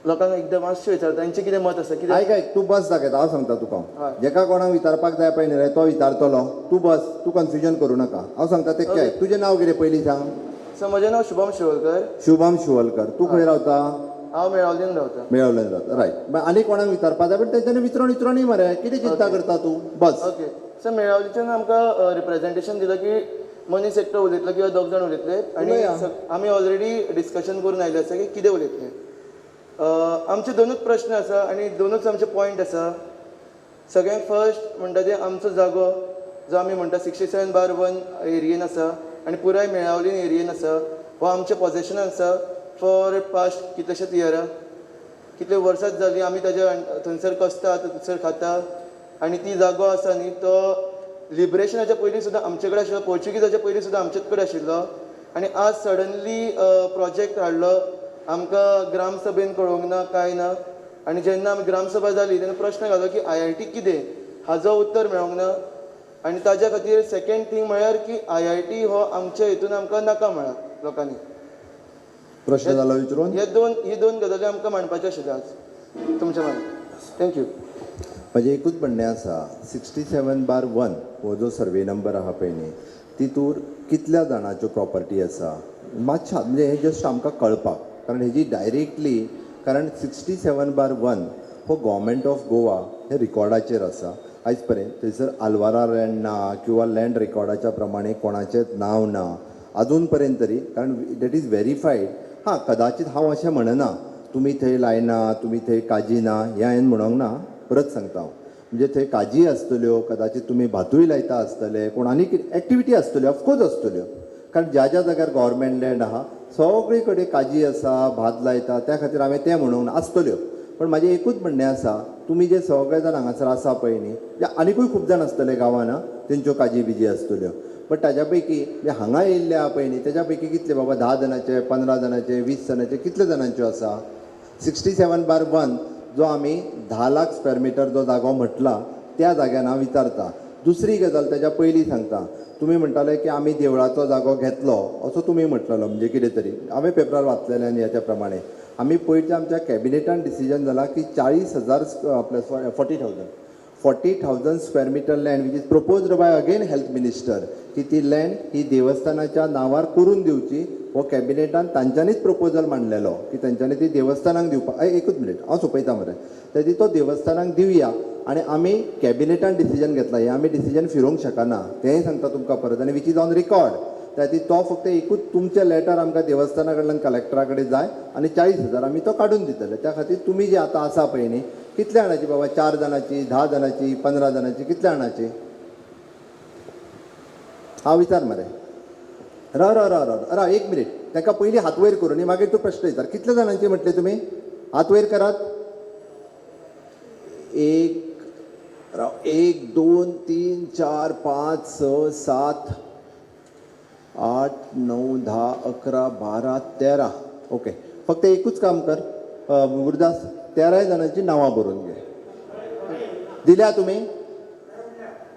लोकांक एकदां मातशें विचारता तांचें कितें मत आसा, कितें. आयक तूं बस दाखयता, हांव सांगता तुका. हय. जेका कोणाक विचारपाक जाय पळय न्ही तो विचारतलो. तूं बस, तूं कन्फ्युजन करूं नाका. हांव सांगता तें काय. तुजें नांव कितें पयलीं सांग. सर, म्हजें नांव शुभम शिवोलकर. शुभम शिवलकर. तूं खंय रावता. हांव मेळावलीन रावता. मेळवलें जाता. रायट. आनी कोणाक विचारपाक जाय पण तेंच्यांनी विचारूनी मरे. कितें चिंता करता तूं. बस. ओके. सर, मेळावलीच्यान आमकां रिप्रेझेंटेशन दिलां की मनीस एकटो उलयतलो किंवा दोग जाण उलयतले, आनी उलया. आमी ऑलरेडी डिस्कशन करून आयले आसा की कितें उलयतले. आमचे दोनूच प्रश्न आसा आनी दोनूच आमचे पॉयंट आसा. सगळ्यांत फर्स्ट म्हणटा ते आमचो जागो जो आमी म्हणटा 67/1 एरियेन आसा आनी पुराय मेळावलीन एरियेन आसा. हो आमच्या पॉझेशनान आसा फॉर पास्ट कितलेशेच इयरां, कितले वर्सांच जालीं आमी ताज्या थंयसर कसता, थंयसर खाता. आनी ती जागो आसा न्ही तो लिबरेशनाच्या पयलीं सुद्दां आमचे कडेन आशिल्लो, पोर्चुगीजाच्या पयलीं सुद्दां आमचेच कडेन आशिल्लो. आनी आज सडनली प्रोजेक्ट हाडलो, आमकां ग्रामसभेन कळोवंक ना, कांय ना. आनी जेन्ना आमी ग्रामसभा जाली तेन्ना प्रश्न घालो की IIT कितें, हाजो उत्तर मेळोंक ना. आनी ताज्या खातीर सेकेंड थिंग म्हळ्यार की IIT हो आमच्या हितून आमकां नाका म्हळ्यार लोकांनी. प्रश्न जालो विचारून. ही दोन गजाली आमकां मांडपाच्यो आशिल्ल्यो आज तुमच्या मनान. थँक्यू. म्हजें एकूच म्हणणें आसा, 67/1 हो जो सर्वे नंबर आहा पळय न्ही, तितूर कितल्या जाणांच्यो प्रॉपर्टी आसा मातशें म्हणजे हें जस्ट आमकां कळपाक. कारण हेजी डायरेक्टली कारण 67/1 हो गव्हर्मेंट ऑफ गोवा हे रिकॉर्डाचेर आसा आयज पर्यंत थंयसर आल्वारा लँड ना किंवा लँड रेकॉर्डाच्या प्रमाणे कोणाचेंच नांव ना अजून पर्यंत तरी कारण दॅट इज व्हेरीफाईड हां कदाचित हांव अशें म्हणना तुमी थंय लायना तुमी थंय काजी ना हें हांवें म्हणोंक ना परत सांगता हांव म्हणजे थंय काजी आसतल्यो कदाचित तुमी भातूय लायता आसतले कोण आनी कितें एक्टिविटी आसतल्यो ऑफकोर्स आसतल्यो कारण ज्या ज्या जाग्यार गव्हर्मेंट लँड आहा सगळे कडेन काजी आसा भात लायता त्या खातीर हांवें तें म्हणूंक ना आसतल्यो पण म्हाजें एकूच म्हणणें आसा तुमी जे सगळे जाण हांगासर आसा पळय न्ही जे आनिकूय खूब जाण आसतले गांवांत तेंच्यो काजी बिजी आसतल्यो बट ताज्या पैकी जे हांगा येयल्ले आहा पळय न्ही तेज्या पैकी कितले बाबा 10 जाणांचे 15 जाणांचे 20 जाणांचे कितले जाणांच्यो आसा 67/1 जो आमी 10 लाख स्क्वेअर मिटर जो जागो म्हटला त्या जाग्यान हांव विचारता दुसरी गजाल तेज्या पयलीं सांगता तुमी म्हणटाले की आमी देवळाचो जागो घेतलो असो तुमी म्हटलेलो म्हणजे कितें तरी हांवें पेपरार वाचलेलें आनी ह्याच्या प्रमाणे आमी पयलीं आमच्या कॅबिनेटान डिसिजन जाला की 40,000 आपले 40,000 square metre land which is proposed by again health minister की ती लँड ही देवस्थानाच्या नांवार करून दिवची हो कॅबिनेटान तांच्यांनीच प्रपोजल मांडलेलो की तांच्यांनी ती देवस्थानाक दिवपाक एकूच मिनीट हांव सोंपयता मरे तर ती तो देवस्थानाक दिवया आनी आमी कॅबिनेटान डिसिजन घेतला हें आमी डिसिजन फिरोवंक शकना तेंय सांगता तुमकां परत आनी वीच इज ऑन रिकॉर्ड त्या ती तो फक्त एकूच तुमचें लेटर आमकां देवस्थाना कडल्यान कलेक्टरा कडेन जाय आनी 40,000 आमी तो काडून दितले त्या खातीर तुमी जे आतां आसा पळय न्ही कितले जाणांची बाबा 4 जाणांची 10 जाणांची 15 जाणांची कितले जाणांची हांव विचार मरे राव एक मिनीट ताका पयलीं हात वयर करून न्ही मागीर तूं प्रश्न विचार कितले जाणांची म्हटले तुमी हात वयर करात 1 2 3 4 5 6 7 8 9 10 11 12 13 ओके फक्त एकूच काम कर गुरुदास 13 जाणांची नांवां बरोवन घे दिल्या तुमी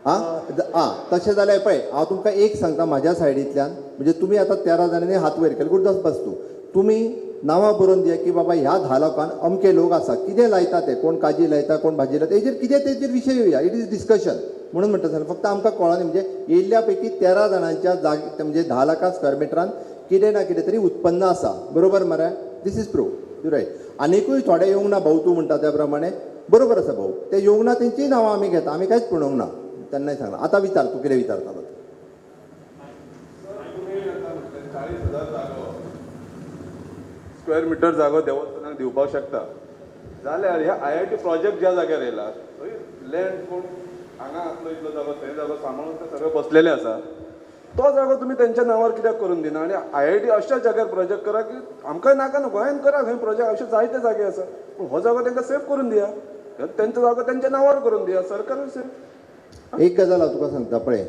आं तशें जाल्यार पळय हांव तुमकां एक सांगता म्हाज्या सायडींतल्यान म्हणजे तुमी आतां 13 जाणांनी हात वयर केले गुरुदास बस तूं तुमी नांवां बरोवन दिया की बाबा ह्या 10 लोकांक अमके लोक आसा कितें लायता ते कोण काजी लायता कोण भाजी लायता हेजेर कितें तेजेर विशय येवया इट इज डिस्कशन म्हणून म्हणटा सर फक्त आमकां कळोनी म्हणजे येयल्ल्या पैकी 13 जाणांच्या जागे म्हणजे 10 लाख स्क्वेअर मिटरान कितें ना कितें तरी उत्पन्न आसा बरोबर मरे this is prove you right आनीकूय थोडे येवंक ना भाऊ तूं म्हणटा त्या प्रमाणे बरोबर आसा भाऊ ते येवंक ना तेंचीय नांवां आमी घेता आमी कांयच म्हणूंक ना तेन्नाय सांगला आतां विचार तूं कितें विचारतालो स्क्वेअर मिटर जागो देवस्थानाक दिवपाक शकता जाल्यार ह्या IIT प्रोजेक्ट ज्या जाग्यार येयला थंय लँड कोण हांगा आसलो इतलो जागो थंय जागो सांबाळून ते सगळे बसलेले आसा तो जागो तुमी तेंच्या नांवार कित्याक करून दिना आनी IIT अशा जाग्यार प्रोजेक्ट करा की आमकांय नाका न्हू गोंयान करा खंय प्रोजेक्ट अशे जायते जागे आसा पूण हो जागो तांकां सेफ करून दिया तेंचो जागो तेंच्या नांवार करून दिया सरकारूय सेफ एक गजाल हांव तुका सांगता पळय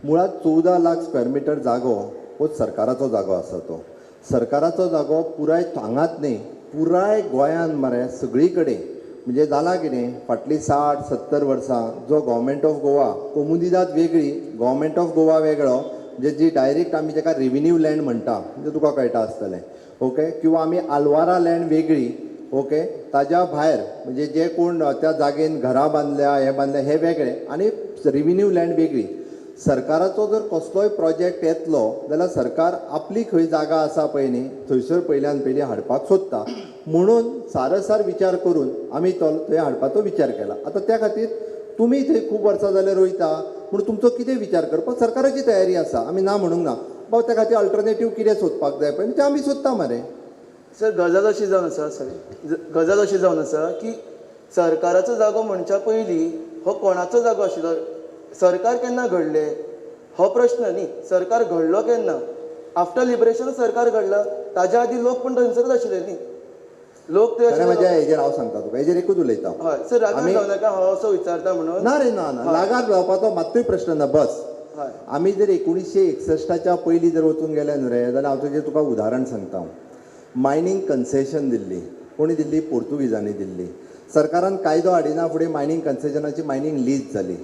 मुळात 14 लाख स्क्वेअर मिटर जागो हो सरकाराचो जागो आसा तो सरकाराचो जागो पुराय हांगाच न्ही पुराय गोंयान मरे सगळी कडेन म्हणजे जाला कितें फाटलीं 60-70 वर्सां जो गव्हर्मेंट ऑफ गोवा कोमुनिदाद वेगळी गव्हर्मेंट ऑफ गोवा वेगळो म्हणजे जी डायरेक्ट आमी जाका रेव्हेन्यू लँड म्हणटा म्हणजे तुका कळटा आसतलें ओके किंवा आमी आल्वारा लँड वेगळी ओके ताज्या भायर म्हणजे जे कोण त्या जागेन घरां बांदल्या हे वेगळे आनी रेव्हेन्यू लँड वेगळी सरकाराचो जर कसलोय प्रोजेक्ट येतलो जाल्यार सरकार आपली खंय जागा आसा पळय न्ही थंयसर पयल्यान पयलीं हाडपाक सोदता म्हणून सारसार विचार करून आमी तो थंय हाडपाचो विचार केला आतां त्या खातीर तुमी थंय खूब वर्सां जाल्यार रोयता पूण तुमचो कितें विचार करपाक सरकाराची तयारी आसा आमी ना म्हणूंक ना बाबा त्या खातीर अल्टरनेटीव कितें सोदपाक जाय पळय तें आमी सोदता मरे सर गजाल अशी जावन आसा गजाल अशी जावन आसा की सरकाराचो जागो म्हणच्या पयलीं हो कोणाचो जागो आशिल्लो सरकार केन्ना घडले हो प्रश्न न्ही सरकार घडलो केन्ना आफ्टर लिबरेशन सरकार घडला ताज्या आदी लोक पण थंयसरच आशिल्ले न्ही लोक ते म्हाज्या हेजेर हांव सांगता तुका हेजेर एकूच उलयता हय सर रागार जावं नाका हांव असो विचारता म्हणून ना रे ना लागार जावपाचो मात्तूय प्रश्न ना बस हय आमी जर 1961च्या पयलीं जर वचून गेले न्हू रे जाल्यार हांव तुजें तुका उदाहरण सांगता मायनींग कन्सेशन दिल्ली कोणी दिल्ली पोर्तुगीजांनी दिल्ली सरकारान कायदो हाडिना फुडें मायनींग कन्सेशनाची मायनींग लीज जाली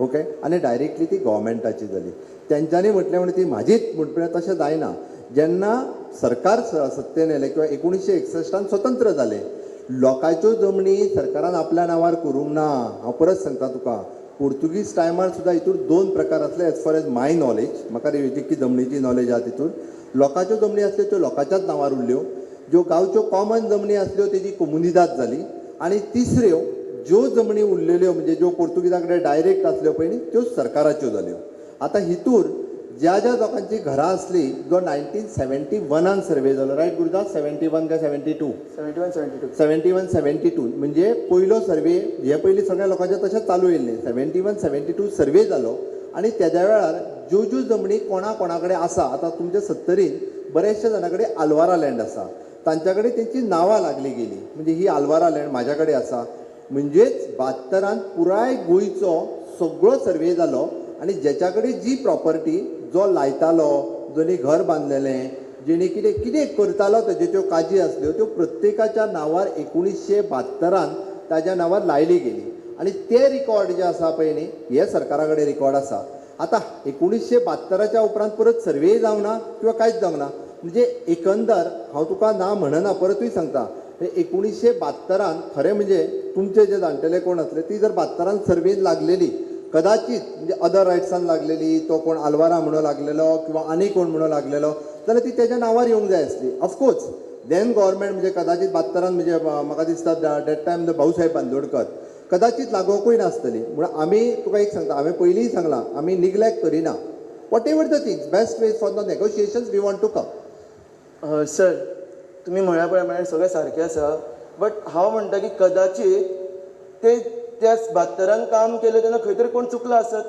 ओके आनी डायरेक्टली ती गव्हर्मेंटाची जाली तेंच्यांनी म्हटलें म्हणून ती म्हाजीच म्हणटलें तशें जायना जेन्ना सरकार सत्तेन येलें किंवा 1961 स्वतंत्र जालें लोकांच्यो जमनी सरकारान आपल्या नांवार करूंक ना हांव परत सांगता तुका पोर्तुगीज टायमार सुद्दां हितूर 2 प्रकार आसले एज फार एज माय नॉलेज म्हाका जितकी जमनीची नॉलेज आहा तितूर लोकांच्यो जमनी आसल्यो त्यो लोकांच्याच नांवार उरल्यो ज्यो गांवच्यो कॉमन जमनी आसल्यो तेजी कम्युनिदाद जाली आनी तिसऱ्यो ज्यो जमनी उरलेल्यो म्हणजे ज्यो पोर्तुगीजां कडेन डायरेक्ट आसल्यो पळय न्ही त्यो सरकाराच्यो जाल्यो. आतां हितूर ज्या ज्या लोकांची घरां असली जो 1971 सर्वे जालो रायट गुरुदास 71 काय 72 71-72 म्हणजे पयलो सर्वे हे पयलीं सगळ्या लोकांचे तशेंच चालू येयल्ले 71-72 सर्वे जालो आनी तेद्या वेळार ज्यो ज्यो जमनी कोणा कडेन आसा आतां तुमच्या 70 बरेचशे जाणां कडेन आल्वारा लँड आसा तांच्या कडेन तेंची नांवां लागली गेली म्हणजे ही आल्वारा लँड म्हाज्या कडेन आसा म्हणजेच 72 पुराय गोंयचो सगळो सर्वे जालो आनी जेच्या कडेन जी प्रॉपर्टी जो लायतालो जोनी घर बांदलेलें जेणी कितें कितें करतालो तेज्यो त्यो काजी आसल्यो त्यो प्रत्येकाच्या नांवार 1972 ताज्या नांवार लायली गेली आनी ते रिकॉर्ड जे आसा पळय न्ही हे सरकारा कडेन रिकॉर्ड आसा. आतां 1972च्या उपरांत परत सर्वे जावना किंवा कांयच जावंक ना म्हणजे एकंदर हांव तुका ना म्हणना परतूय सांगता 1972 खरें म्हणजे तुमचे जे जाणटेले कोण आसले ती जर 72 सर्वेन लागलेली कदाचित म्हणजे अदर रायट्सान लागलेली तो कोण आल्वारा म्हणून लागलेलो किंवा आनी कोण म्हणून लागलेलो जाल्यार ती तेज्या नांवार येवंक जाय आसली. ऑफकोर्स देन गव्हर्मेंट म्हणजे कदाचित 72 म्हणजे म्हाका दिसता डेट टायम भाऊसाहेब बांदोडकर कदाचित लागोवंकूय नासतली म्हणून आमी तुका एक सांगता हांवें पयलींय सांगलां आमी निग्लेक्ट करिना whatever the things best way for the negotiations we want to come. Sir तुम्ही म्हळ्या प्रमाणे सगळें सारकें आसा बट हांव म्हणटा की कदाचित ते त्या 72 काम केलें तेन्ना खंय तरी कोण चुकलो आसत.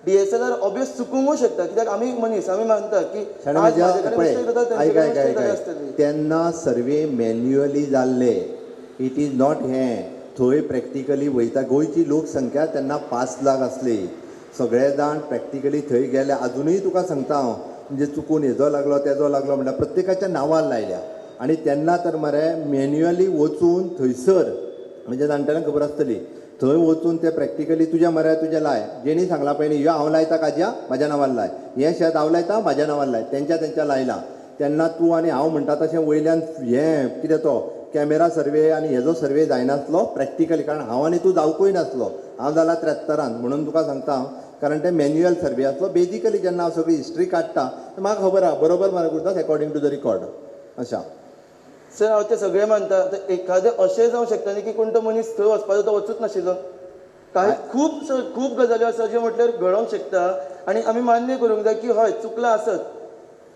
DSLR ऑब्वियस चुकूंकूय शकता कित्याक आमी मनीस आमी मानता की आज म्हाजे कडेन mistake जाता, तेंचे कडेन mistake जाली आसतली. तेन्ना सर्वे मॅन्युअली जाल्ले इट इज नॉट हें थंय प्रॅक्टिकली वयता गोंयची लोकसंख्या तेन्ना 5 लाख आसली सगळे जाण प्रॅक्टिकली थंय गेले अजुनूय तुका सांगता हांव म्हणजे चुकून हेजो लागलो तेजो लागलो म्हणल्यार प्रत्येकाच्या नांवार लायल्या आनी तेन्ना तर मरे मॅन्युअली वचून थंयसर म्हणजे जाणट्यांक खबर आसतली थंय वचून ते प्रॅक्टिकली तुज्या मरे तुजें लाय जेणी सांगला पळय न्ही ह्यो हांव लायता काज्या म्हाज्या नांवार लाय हें शेत हांव लायता म्हाज्या नांवार लाय तेंच्या लायलां तेन्ना तूं आनी हांव म्हणटा तशें वयल्यान हें कितें तो कॅमेरा सर्वे आनी हेजो सर्वे जायनासलो प्रॅक्टिकली कारण हांव आनी तूं जावंकूय नासलो हांव जाला 73 म्हणून तुका सांगता हांव कारण ते मॅन्युअल सर्वे आसलो बेजिकली जेन्ना हांव सगळी हिस्ट्री काडटा म्हाका खबर आहा बरोबर म्हाका करता अकॉर्डिंग टू द रिकॉर्ड अशा. सर हांव ते सगळें मानता आतां एखादें अशें जावं शकता न्ही की कोण तो मनीस थंय वचपाचो तो वचूच नाशिल्लो कांय खूब गजाल्यो आसा ज्यो म्हटल्यार घडोवंक शकता आनी आमी मान्य करूंक जाय की हय चुकला आसत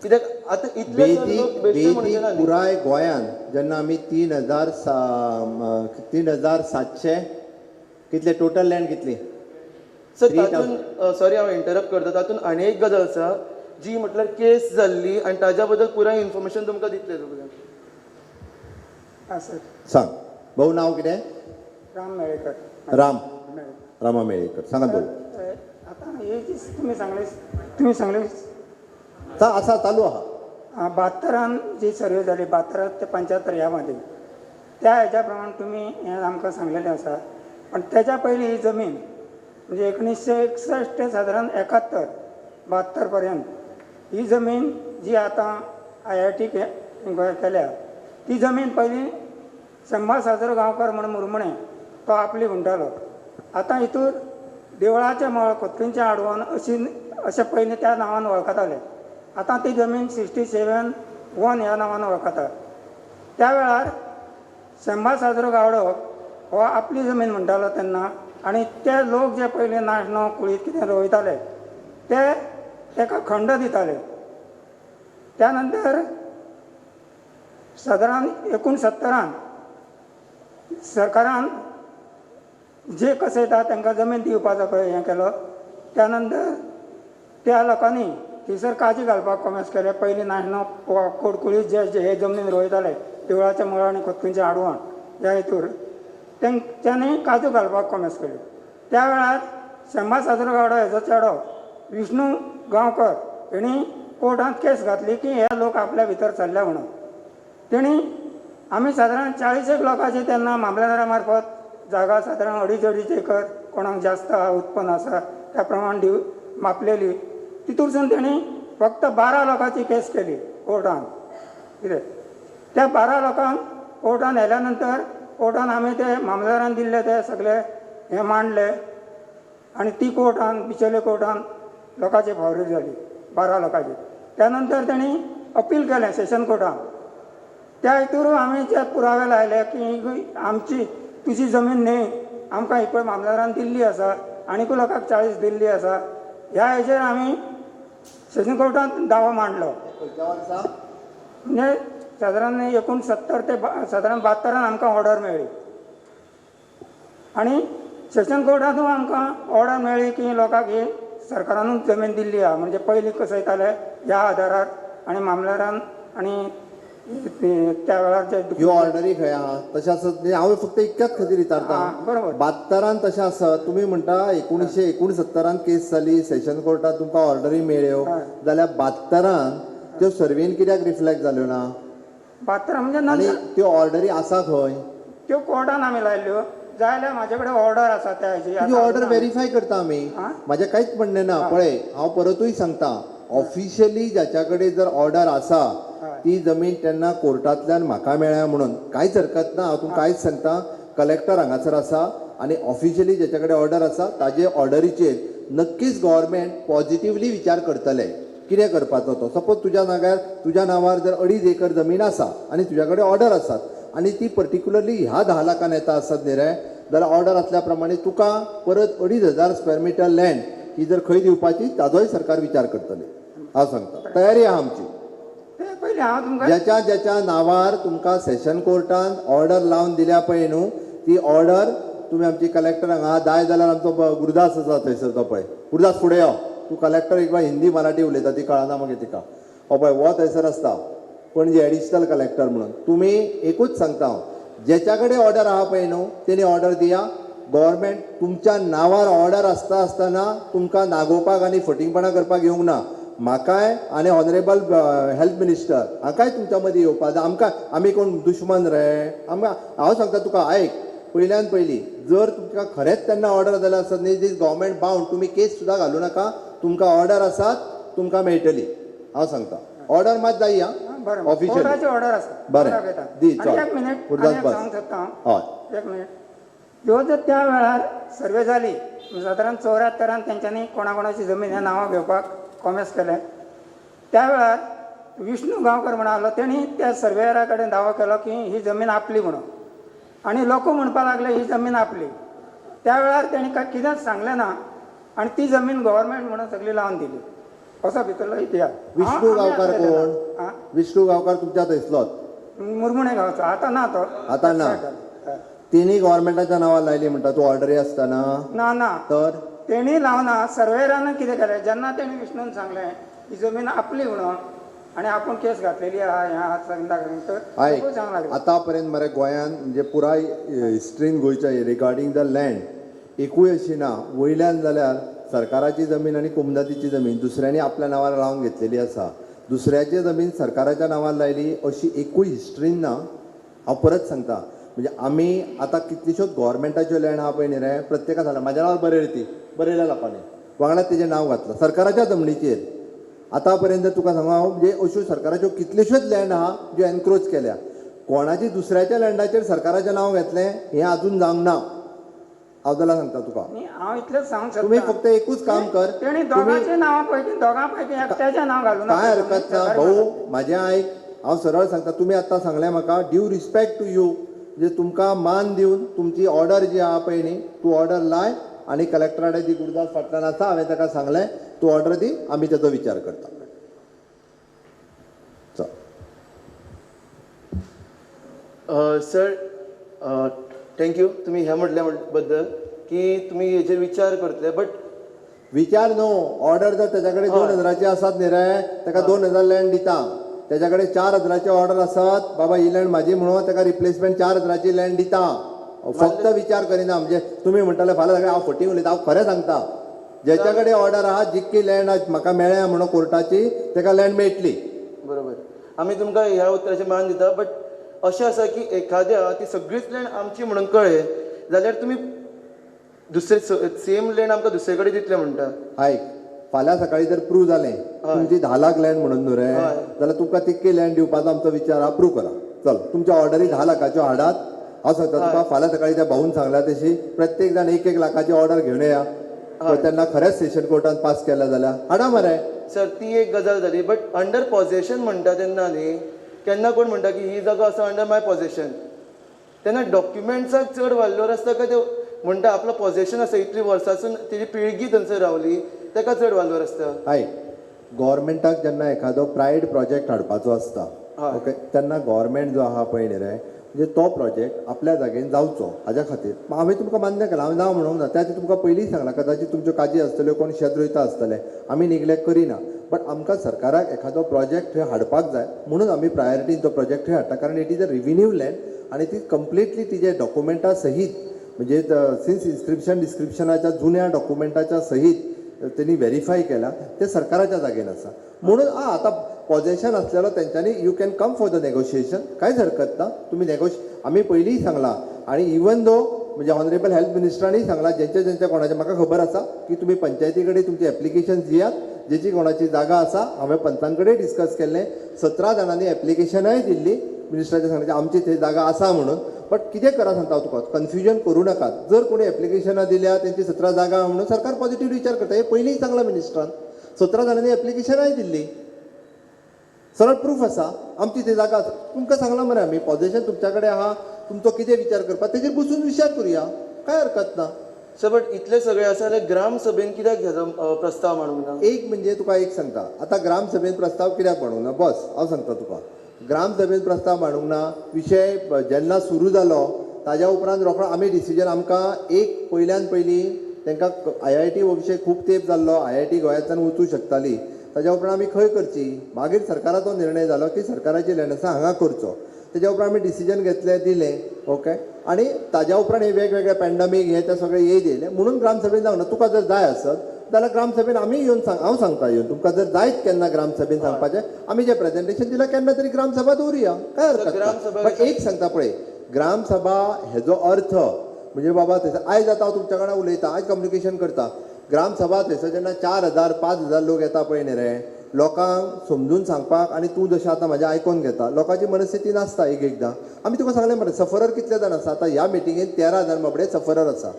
कित्याक आतां इतले लोक बेश्टे म्हणचे ना न्ही. पुराय गोंयांत जेन्ना आमी 3,700 कितले टोटल लँड कितली सर तातूंत सॉरी हांव इंटरप्ट करता तातूंत आनी एक गजाल आसा जी म्हटल्यार केस जाल्ली आनी ताज्या बद्दल पुराय इन्फॉर्मेशन तुमकां दितले सगळें. सर सांग भाऊ नांव कितें राम मेळेकर. रामा मेळेकर सांगात भाऊ. आता हे जी तुम्ही सांगले आसा चालू आहा 72 जी सर्वे जाली 72 ते 75 ह्या मध्ये त्या हेच्या प्रमाणे तुम्ही हे आमकां सांगलेलें आसा पण त्याच्या पयलीं ही जमीन म्हणजे 1961 ते सादारण 71 72 पर्यंत ही जमीन जी आतां IIT केल्या ती जमीन पयलीं शंभर साजरो गांवकार म्हणून मुरमणे तो आपली म्हणटालो. आतां हितूर देवळाचे मळ खोतकींचे आडवण अशें पयलीं त्या नांवान वळखताले. आतां ती जमीन 67-1 ह्या नांवान वळखता. त्या वेळार शंभर साजरो गावडो हो आपली जमीन म्हणटालो तेन्ना आनी ते लोक जे पयलीं नाशणो कुळीत कितें रोयताले ते ताका खंड दिताले. त्यानंतर सादारण 69 सरकारान जे कसयता तांकां जमीन दिवपाचो हें केलो. त्यानंतर त्या लोकांनी थंयसर काजी घालपाक कॉमेस केले. पयलीं नाशणो कोडकुळीत जे हे जमनीन रोयताले देवळाच्या मळ आनी खोतकींचे आडवण ह्या हितूर त्यांनी काजू घालपाक कॉमेस केली. त्या वेळार शंभर साजरो गावडो हेजो चेडो विष्णू गांवकर हेणी कोर्टांत केस घातली की हे लोक आपल्या भितर चल्ल्या म्हणून. तेणी आमी सादारण 40 लोकांची तेन्ना मामलेदारा मार्फत जागा सादारण 2.5 एकर कोणाक जास्त उत्पन्न आसा त्या प्रमाणे मापलेली. तितूरसून तेणी फक्त 12 लोकांची केस केली कोर्टान. कितें त्या 12 लोकांक कोर्टान व्हेल्या नंतर कोर्टान आमी ते मामलेदारान दिल्ले ते सगळे हे मांडले आनी ती कोर्टान बिचोले कोर्टान लोकांची फावोरी जाली 12 लोकांची. त्यानंतर तेणी अपील केलें सेशन कोर्टान. त्या हेतूर आमी जे पुरावे लायले की आमची तुजी जमीन न्ही आमकां ही पळय मामलेदारान दिल्ली आसा आनीक लोकांक 40 दिल्ली आसा ह्या हेचेर आमी सेशन कोर्टांत दावो मांडलो. खंयच्या वर्सा म्हणजे सादारण 69 ते सादारण 72 आमकां ऑर्डर मेळ्ळी आनी सेशन कोर्टांतूय आमकां ऑर्डर मेळ्ळी की लोकांक ही सरकारानूच जमीन दिल्ली आहा म्हणजे पयलीं कसयताले ह्या आदारार आनी मामलेदारान आनी त्या वेळार जे ह्यो ऑर्डरी खंय आहा तशें आसत म्हणजे हांव फक्त इतक्याच खातीर विचारता. बरोबर 72 तशें आसत तुम्ही म्हणटा 1969 केस जाली सेशन कोर्टात तुमकां ऑर्डरी मेळ्ळ्यो जाल्यार 72 त्यो सर्वेन कित्याक रिफ्लेक्ट जाल्यो ना 72 म्हणजे आनी नंतर त्यो ऑर्डरी आसा खंय त्यो कोर्टान आमी लायल्यो जाल्यार म्हाजे कडेन ऑर्डर आसा त्या हेची तुजी ऑर्डर व्हेरीफाय करता आमी म्हाजें कांयच म्हणणें ना पळय हांव परतूय सांगता ऑफिशियली ज्याच्या कडेन जर ऑर्डर आसा ती जमीन तेन्ना कोर्टांतल्यान म्हाका मेळ्ळ्या म्हणून कांयच हरकत ना हांव तुमकां कांयच सांगता कलेक्टर हांगासर आसा आनी ऑफिशियली ज्याच्या कडेन ऑर्डर आसा ताजे ऑर्डरीचेर नक्कीच गव्हर्मेंट पॉझिटिव्हली विचार करतले कितें करपाचो तो सपोज तुज्या नांवार जर 2.5 एकर जमीन आसा आनी तुज्या कडेन ऑर्डर आसात आनी ती पर्टिक्युलरली ह्या 10 लाखान येता आसत न्ही रे जाल्यार ऑर्डर आसल्या प्रमाणे तुका परत 2,500 स्क्वेअर मिटर लँड ही जर खंय दिवपाची ताजोय सरकार विचार करतले हांव सांगता तयारी आहा आमची. ते पयलीं हांव तुमकां ज्याच्या नांवार तुमकां सेशन कोर्टान ऑर्डर लावन दिल्या पळय न्हू ती ऑर्डर तुमी आमची कलेक्टर हांगा जाय जाल्यार आमचो गुरुदास आसा थंयसर तो पळय गुरुदास फुडें यो तूं कलेक्टर एक हिंदी मराठी उलयता ती कळना मागीर तिका हो पळय हो थंयसर आसता पणजे एडिशनल कलेक्टर म्हणून तुमी एकूच सांगता हांव ज्याच्या कडेन ऑर्डर आहा पळय न्हू तेणी ऑर्डर दिया गव्हर्मेंट तुमच्या नांवार ऑर्डर आसतना तुमकां नागोवपाक आनी फटिंगपणां करपाक येवंक ना म्हाकाय आनी ऑनरेबल हेल्थ मिनिस्टर हाकाय तुमच्या मदीं येवपा जाय आमकां आमी कोण दुश्मन रे आमकां हांव सांगता तुका आयक पयल्यान पयलीं जर तुमकां खरेंच तेन्ना ऑर्डर जाल्यार आसत न्ही दीस गव्हर्मेंट बावंड तुमी केस सुद्दां घालूं नाका तुमकां ऑर्डर आसात तुमकां मेळटली हांव सांगता ऑर्डर मात जायी बरें ऑफिशियल कोर्टाची ऑर्डर आसा बरें दी आनी चल एक मिनीट गुरुदास आनी एक बस सांगूंक सोदता हय एक मिनीट ह्यो जर त्या वेळार सर्वे जाली सादारण 74 तेंच्यांनी कोणाची जमीन ह्या नांवां घेवपाक कॉमेस केलें त्या वेळार विष्णू गांवकर म्हणून आसलो तेणी त्या सर्वेयरा कडेन दावो केलो की ही जमीन आपली म्हणून आनी लोक म्हणपाक लागले ही जमीन आपली त्या वेळार तेणी काय कितेंच सांगलें ना आनी ती जमीन गव्हर्मेंट म्हणून सगळी लावन दिली असो भितरलो इतिहास. विष्णू गांवकार कोण आं? विष्णू गांवकार तुमच्या थंयसलोच मुरमुणे गांवचो आतां ना तो आतां ना तिणी गव्हर्मेंटाच्या नांवार लायली म्हणटा तूं ऑर्डरी आसतना ना ना तर तेणी लावना सर्वेयरान कितें केलें जेन्ना तेणी विष्णून सांगलें ही जमीन आपली म्हणून आनी आपूण केस घातलेली आहा ह्या आयक सांगूंक लागले आतां पर्यंत मरे गोंयांत म्हणजे पुराय हिस्ट्रीन गोंयच्या रिगार्डींग द लँड एकूय अशी ना वयल्यान जाल्यार सरकाराची जमीन आनी कोमदातीची जमीन दुसऱ्यांनी आपल्या नांवार लावन घेतलेली आसा दुसऱ्याची जमीन सरकाराच्या नांवार लायली अशी एकूय हिस्ट्रीन ना हांव परत सांगता म्हणजे आमी आतां कितल्योश्योच गव्हर्मेंटाच्यो लँड आहा पळय न्ही रे प्रत्येका सांगला म्हाज्या नांवार बरयल्या लोकांनी वांगडा तेजें नांव घातलां सरकाराच्या जमनीचेर आतां पर्यंत तुका सांगू हांव म्हणजे अश्यो सरकाराच्यो कितल्योश्योच लँड आहा ज्यो एनक्रोच केल्या कोणाची दुसऱ्याच्या लँडाचेर सरकाराचें नांव घेतलें हें आजून जावंक ना हांव जाल्यार सांगता तुका हांव इतलेंच सांगूंक तुम्ही सोदतां फक्त एकूच काम कर तेणी दोगांचीं नांवां पैकी दोगां पैकी एकट्याचें नांव घालूं काय हरकत ना भाऊ म्हाजें आयक हांव सरळ सांगता तुमी आतां सांगलें म्हाका ड्यू रिस्पेक्ट टू यू म्हणजे तुमकां मान दिवन तुमची ऑर्डर जी आहा पळय न्ही तूं ऑर्डर लाय आनी कलेक्टराडे दी गुरुदास फाटल्यान आसा हांवें ताका सांगलें तूं ऑर्डर दी आमी तेजो विचार करता सर थँक्यू तुम्ही ह्या म्हटल्या बद्दल की तुम्ही हेचेर विचार करतले बट विचार न्हू ऑर्डर जर तेच्या कडेन 2,000ची आसात न्ही रे ताका 2,000 लँड दिता तेच्या कडेन 4,000ची ऑर्डर आसात बाबा ही लँड म्हाजी म्हणून ताका रिप्लेसमेंट 4,000ची लँड दिता फक्त विचार करिना म्हणजे तुम्ही म्हणटाले फाल्यां सगळें हांव फटींग उलयता हांव खरें सांगता ज्याच्या कडेन ऑर्डर आहा जितकी लँड म्हाका मेळ्ळ्या म्हणून कोर्टाची ताका लँड मेळटली बरोबर आमी तुमकां ह्या उतराचें मान दिता बट अशें आसा की एखाद्या ती सगळीच लँड आमची म्हणून कळ्ळें जाल्यार तुमी दुसरे सेम लँड आमकां दुसरे कडेन दितले म्हणटा आयक फाल्यां सकाळीं जर प्रूव जालें तुमची 10 लाख लँड म्हणून न्हू रे जाल्यार तुमकां तितकी लँड दिवपाचो आमचो विचार हा प्रूव करा चल तुमच्या ऑर्डरी 10 लाखाच्यो हाडात हांव सांगता तुका फाल्यां सकाळीं त्या भाऊन सांगल्या तशी प्रत्येक जाण 1-1 लाखाची ऑर्डर घेवन येया तेन्ना खरेंच सेशन कोर्टान पास केल्या जाल्यार हाडा मरे सर ती एक गजाल जाली बट अंडर पॉझेशन म्हणटा तेन्ना न्ही केन्ना कोण म्हणटा की ही जागा आसा अंडर माय पोजेशन, तेन्ना डॉक्युमेंट्साक चड वाडलो आसता काय ते म्हणटा आपलो पोजेशन आसा इतली वर्सांसून तेजी पिळगी थंयसर रावली ताका चड वालोर आसता. हय, गव्हर्मेंटाक जेन्ना एखादो प्रायड प्रोजेक्ट हाडपाचो आसता हय. ओके, तेन्ना गव्हर्मेंट जो आहा पळय न्ही रे, म्हणजे तो प्रोजेक्ट आपल्या जागेन जावचो हाज्या खातीर हांवें तुमकां मान्य केलां, हांवें ना म्हणूंक ना, त्या खातीर तुमकां पयलीं सांगलां, कदाचित तुमच्यो काजी आसतल्यो, कोण शेत रोयता आसतले, आमी निग्लेक्ट करिना, बट आमकां सरकाराक एखादो प्रोजेक्ट थंय हाडपाक जाय म्हणून आमी प्रायोरिटीन तो प्रोजेक्ट थंय हाडटा, कारण it is a revenue land आनी ती कंप्लिटली तिजे डॉक्युमेंटा सहीत, म्हणजे सिन्स डिस्क्रिप्शनाच्या जुन्या डॉक्युमेंटाच्या सहीत त्यांनी व्हेरीफाय केला, ते सरकाराच्या जागेन आसा म्हणून आता पोजेशन असलेलो तेंच्यांनी you can come for the negotiation, कांयच हरकत ना, तुम्ही आमी पयलींय सांगलां आणि इवन दो म्हणजे ऑनरेबल हेल्थ मिनिस्टरांनी सांगलां ज्यांच्या कोणाचे म्हाका खबर आसा की तुम्ही पंचायती कडेन तुमचे एप्लिकेशन दियात, जेची कोणाची जागा आसा, हांवें पंचां कडेन डिस्कस केल्लें, 17 जाणांनी एप्लिकेशनय दिल्ली, मिनिस्टराच्या सांगले आमची थंय जागा आसा म्हणून, बट कितें करा सांगता हांव तुका, कन्फ्युजन करूं नाकात, जर कोणी एप्लिकेशनां दिल्या तेंची 17 जागा म्हणून सरकार पॉझिटिव्ह विचार करता, हे पयलींच सांगलां मिनिस्टरान, 17 जाणांनी एप्लिकेशनाय दिल्ली, सरळ प्रूफ आसा, आमची थंय जागा आसा, तुमकां सांगलां मरे आमी पोझिशन तुमच्या कडेन आहा, तुमचो कितें विचार करपाक तेजेर बसून विचार करुया, काय हरकत ना. सो बट इतले सगळे आसा जाल्यार ग्राम सभेन कित्याक हेजो प्रस्ताव मांडूंक ना? एक म्हणजे तुका एक सांगता, आता ग्राम सभेन प्रस्ताव कित्याक मांडूंक ना, बस हांव सांगता तुका, ग्राम सभेन प्रस्ताव मांडूंक ना, विशय जेन्ना सुरू जालो ताज्या उपरांत रोखडो आमी डिसिजन, आमकां एक पयल्यान पयलीं तांकां IIT हो विशय खूब तेंप जाल्लो, IIT गोंयांतल्यान वचूं शकताली, ताज्या उपरांत आमी खंय करची, मागीर सरकाराचो निर्णय जालो की सरकाराची लँड आसा हांगा करचो, तेज्या उपरांत आमी डिसिजन घेतलें, दिलें, ओके, आनी ताज्या उपरांत हे वेगवेगळे पॅन्डेमीक हे ते सगळे येयले म्हणून ग्रामसभेन जावं ना, तुका जर जाय आसत जाल्यार ग्रामसभेन आमी येवन हांव सांगता येवन, तुमकां जर जायत केन्ना ग्रामसभेन सांगपाचें, आमी जे प्रेजेंटेशन दिलां केन्ना तरी ग्रामसभा दवरुया, काय हरकत ना. बट एक सांगता पळय, ग्रामसभा हेजो अर्थ म्हणजे बाबा थंयसर आयज आतां हांव तुमच्या कडेन उलयतां, आयज कम्युनिकेशन करता, ग्रामसभा थंयसर जेन्ना 4000 5000 लोक येता पळय न्ही रे, लोकांक समजून सांगपाक, आनी तूं जशें आतां म्हाजें आयकोन घेता, लोकांची मनस्थिती नासता एकदां, आमी तुका सांगलें मरे सफरर कितले जाण आसा, आतां ह्या मिटिंगेन 13 जाण बाबडे सफरर आसा,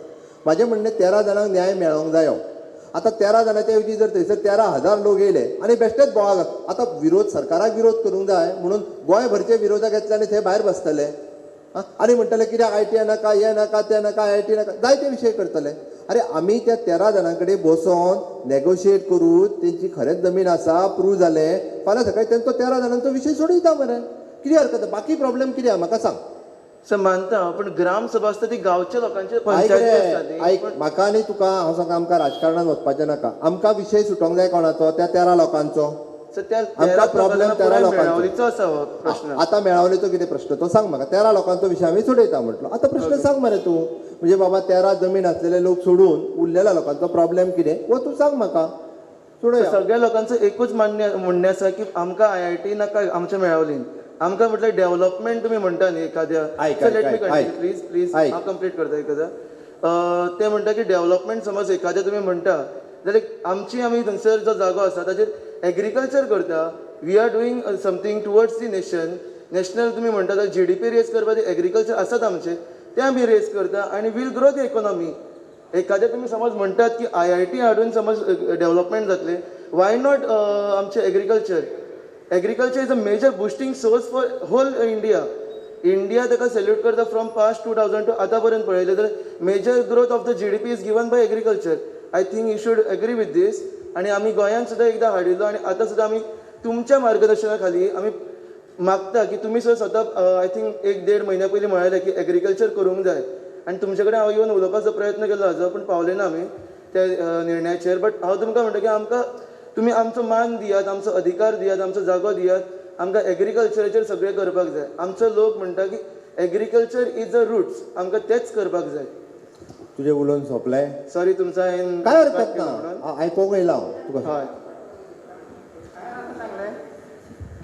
म्हाजें म्हणणें 13 जाणांक न्याय मेळोंक जायो, आतां 13 जाणांच्या ऐवजी जर थंयसर 13,000 लोक येयले आनी बेश्टेच बोवाळ आतां विरोध सरकाराक विरोध करूंक जाय म्हणून गोंयभरचे विरोधक येतले आनी थंय भायर बसतले, आनी म्हणटले कित्याक IIT नाका, हे नाका, ते नाका, IIT नाका, जायते विशय करतले. अरे आमी त्या 13 जाणां कडेन बसोन नेगोशिएट करून तेंची खरेंच जमीन आसा, प्रूव्ह जालें, फाल्यां सकाळीं तेंचो 13 जाणांचो विशय सोडयता मरे, कितें हरकत, बाकी प्रॉब्लेम कितें आहा म्हाका सांग. सर मानता हांव, पण ग्राम सभा आसता ती गांवच्या लोकांचे पंचायती आसता ती. ऐक, म्हाका आनी तुका हांव सांगता, आमकां राजकारणांत वचपाचें नाका, आमकां विशय सुटोंक जाय कोणाचो, त्या 13 लोकांचो, सर त्या आमकां प्रॉब्लेम 13 लोकांचो मेळावळीचो आसा हो प्रश्न. आतां मेळावलेचो कितें प्रश्न तो सांग म्हाका, 13 लोकांचो विशय आमी सोडयता म्हटलो, आतां प्रश्न सांग मरे तूं, म्हणजे बाबा 13 जमीन आसलेले लोक सोडून उरलेल्या लोकांचो प्रॉब्लेम कितें वो तूं सांग म्हाका, सोडया. सगळ्या लोकांचं एकूच म्हणणें आसा की आमकां IIT नाका आमच्या मेळावलीन, आमकां म्हटल्यार डेव्हलपमेंट तुम्ही म्हणटा न्ही एखाद्या, प्लीज प्लीज हांव कंप्लीट करता एखाद्या, ते म्हणटा की डेव्हलपमेंट समज एखाद्या तुम्ही म्हणटा जाल्यार आमी थंयसर जो जागो आसा ताचेर एग्रीकल्चर करता, we are doing something towards the national तुम्ही म्हणटा जाल्यार GDP रेज करपाक एग्रीकल्चर आसात आमचे, ते आमी रेज करता आनी वील ग्रो दी इकॉनॉमी. एखाद्या तुम्ही समज म्हणटात की IIT हाडून समज डेव्हलपमेंट जातले, वाय नॉट आमचे agriculture is a major boosting source for whole India ताका सॅल्यूट करता फ्रॉम पास्ट 2000 टू आतां पर्यंत पळयलें जाल्यार major growth of the GDP is given by agriculture. I think you should agree with this. आणि आमी गोंयांत सुद्दां एकदां हाडिल्लो आनी आतां सुद्दां आमी तुमच्या मार्गदर्शना खाली आमी मागता की तुमी स्वता आय थिंक 1-1.5 म्हयन्या पयलीं म्हळेलें की एग्रीकल्चर करूंक जाय, आनी तुमचे कडेन हांव येवन उलोवपाचो प्रयत्न केलो हाजो, पूण पावले ना आमी त्या निर्णयाचेर. बट हांव तुमकां म्हणटा की आमकां तुमी आमचो मान दियात, आमचो अधिकार दियात, आमचो जागो दियात, आमकां एग्रीकल्चराचेर सगळें करपाक जाय. आमचो लोक म्हणटा की एग्रीकल्चर इज अ रूट्स, आमकां तेंच करपाक जाय. तुजें उलोवन सोंपलें, सॉरी तुमचा हांवें काय हरकत ना, आयकोंक येयला हांव तुका. हय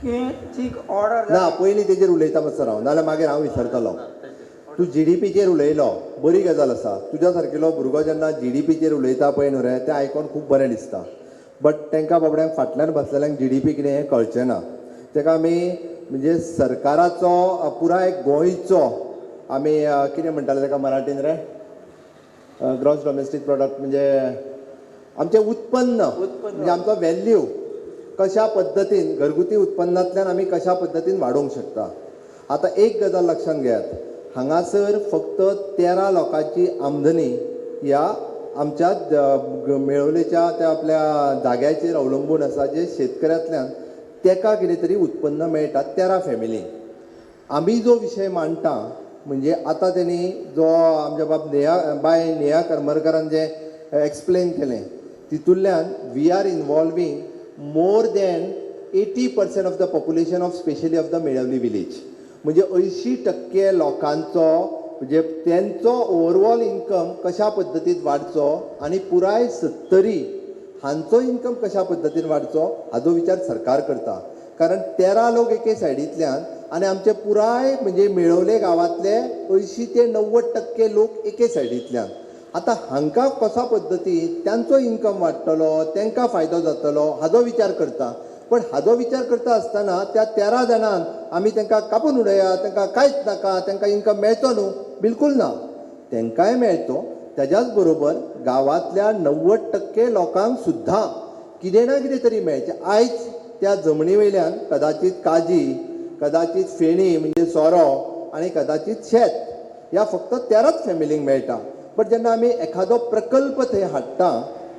की ती ऑर्डर ना पयलीं तेजेर उलयता मातसो हांव, नाल्यार मागीर हांव विसरतलो. तूं GDPचेर उलयलो, बरी गजाल आसा, तुज्या सारकेलो भुरगो जेन्ना GDPचेर उलयता पळय न्हू रे, तें आयकोन खूब बरें दिसता. बट तांकां बाबड्यांक फाटल्यान बसलेल्यांक GDP कितें हें कळचें ना. ताका आमी म्हणजे सरकाराचो पुराय गोंयचो आमी कितें म्हणटाले ताका मराठीन रे, ग्रॉस डॉमेस्टीक प्रॉडक्ट म्हणजे आमचें उत्पन्न म्हणजे आमचो व्हॅल्यू कशा पद्दतीन घरगुती उत्पन्नांतल्यान आमी कशा पद्दतीन वाडोवंक शकता. आता एक गजाल लक्षात घेयात, हांगासर फक्त 13 लोकांची आमदनी ह्या आमच्या मेळवलेच्या त्या आपल्या जाग्याचेर अवलंबून आसा, जे शेतकऱ्यांतल्यान तेका कितें तरी उत्पन्न मेळटा 13 फॅमिलींक. आमी जो विशय मांडटा म्हणजे आता त्यांनी जो आमच्या बाय नेहा करमरकरान जे एक्सप्लेन केलें, तितूंतल्यान we are involving more than 80% of the population of specially of the Melauli village. म्हणजे 80% लोकांचो म्हणजे त्यांचो ओवरऑल इन्कम कशा पद्दतीन वाडचो आनी पुराय 70 हांचो इन्कम कशा पद्दतीन वाडचो हाचो विचार सरकार करता. कारण 13 लोक एके सायडींतल्यान आनी आमचे पुराय म्हणजे मेळवले गांवांतले 80 ते 90% लोक एके सायडींतल्यान. आतां हांकां कशा पद्दतीन त्यांचो इन्कम वाडटलो, तांकां फायदो जातलो हाचो विचार करता. पण हाचो विचार करता आसतना त्या 13 जाणांक आमी तांकां कापून उडया, तांकां कांयच नाका, तांकां इन्कम मेळचो न्हू, बिलकूल ना. तांकांय मेळचो, त्याच्याच बरोबर गांवांतल्या 90% लोकांक सुद्दां कितें ना कितें तरी मेळचें. आयज त्या जमनी वयल्यान कदाचित काजी, कदाचित फेणी म्हणजे सोरो आनी कदाचित शेत ह्या फक्त 13च फॅमिलींक मेळटा. बट जेन्ना आमी एखादो प्रकल्प थंय हाडटा,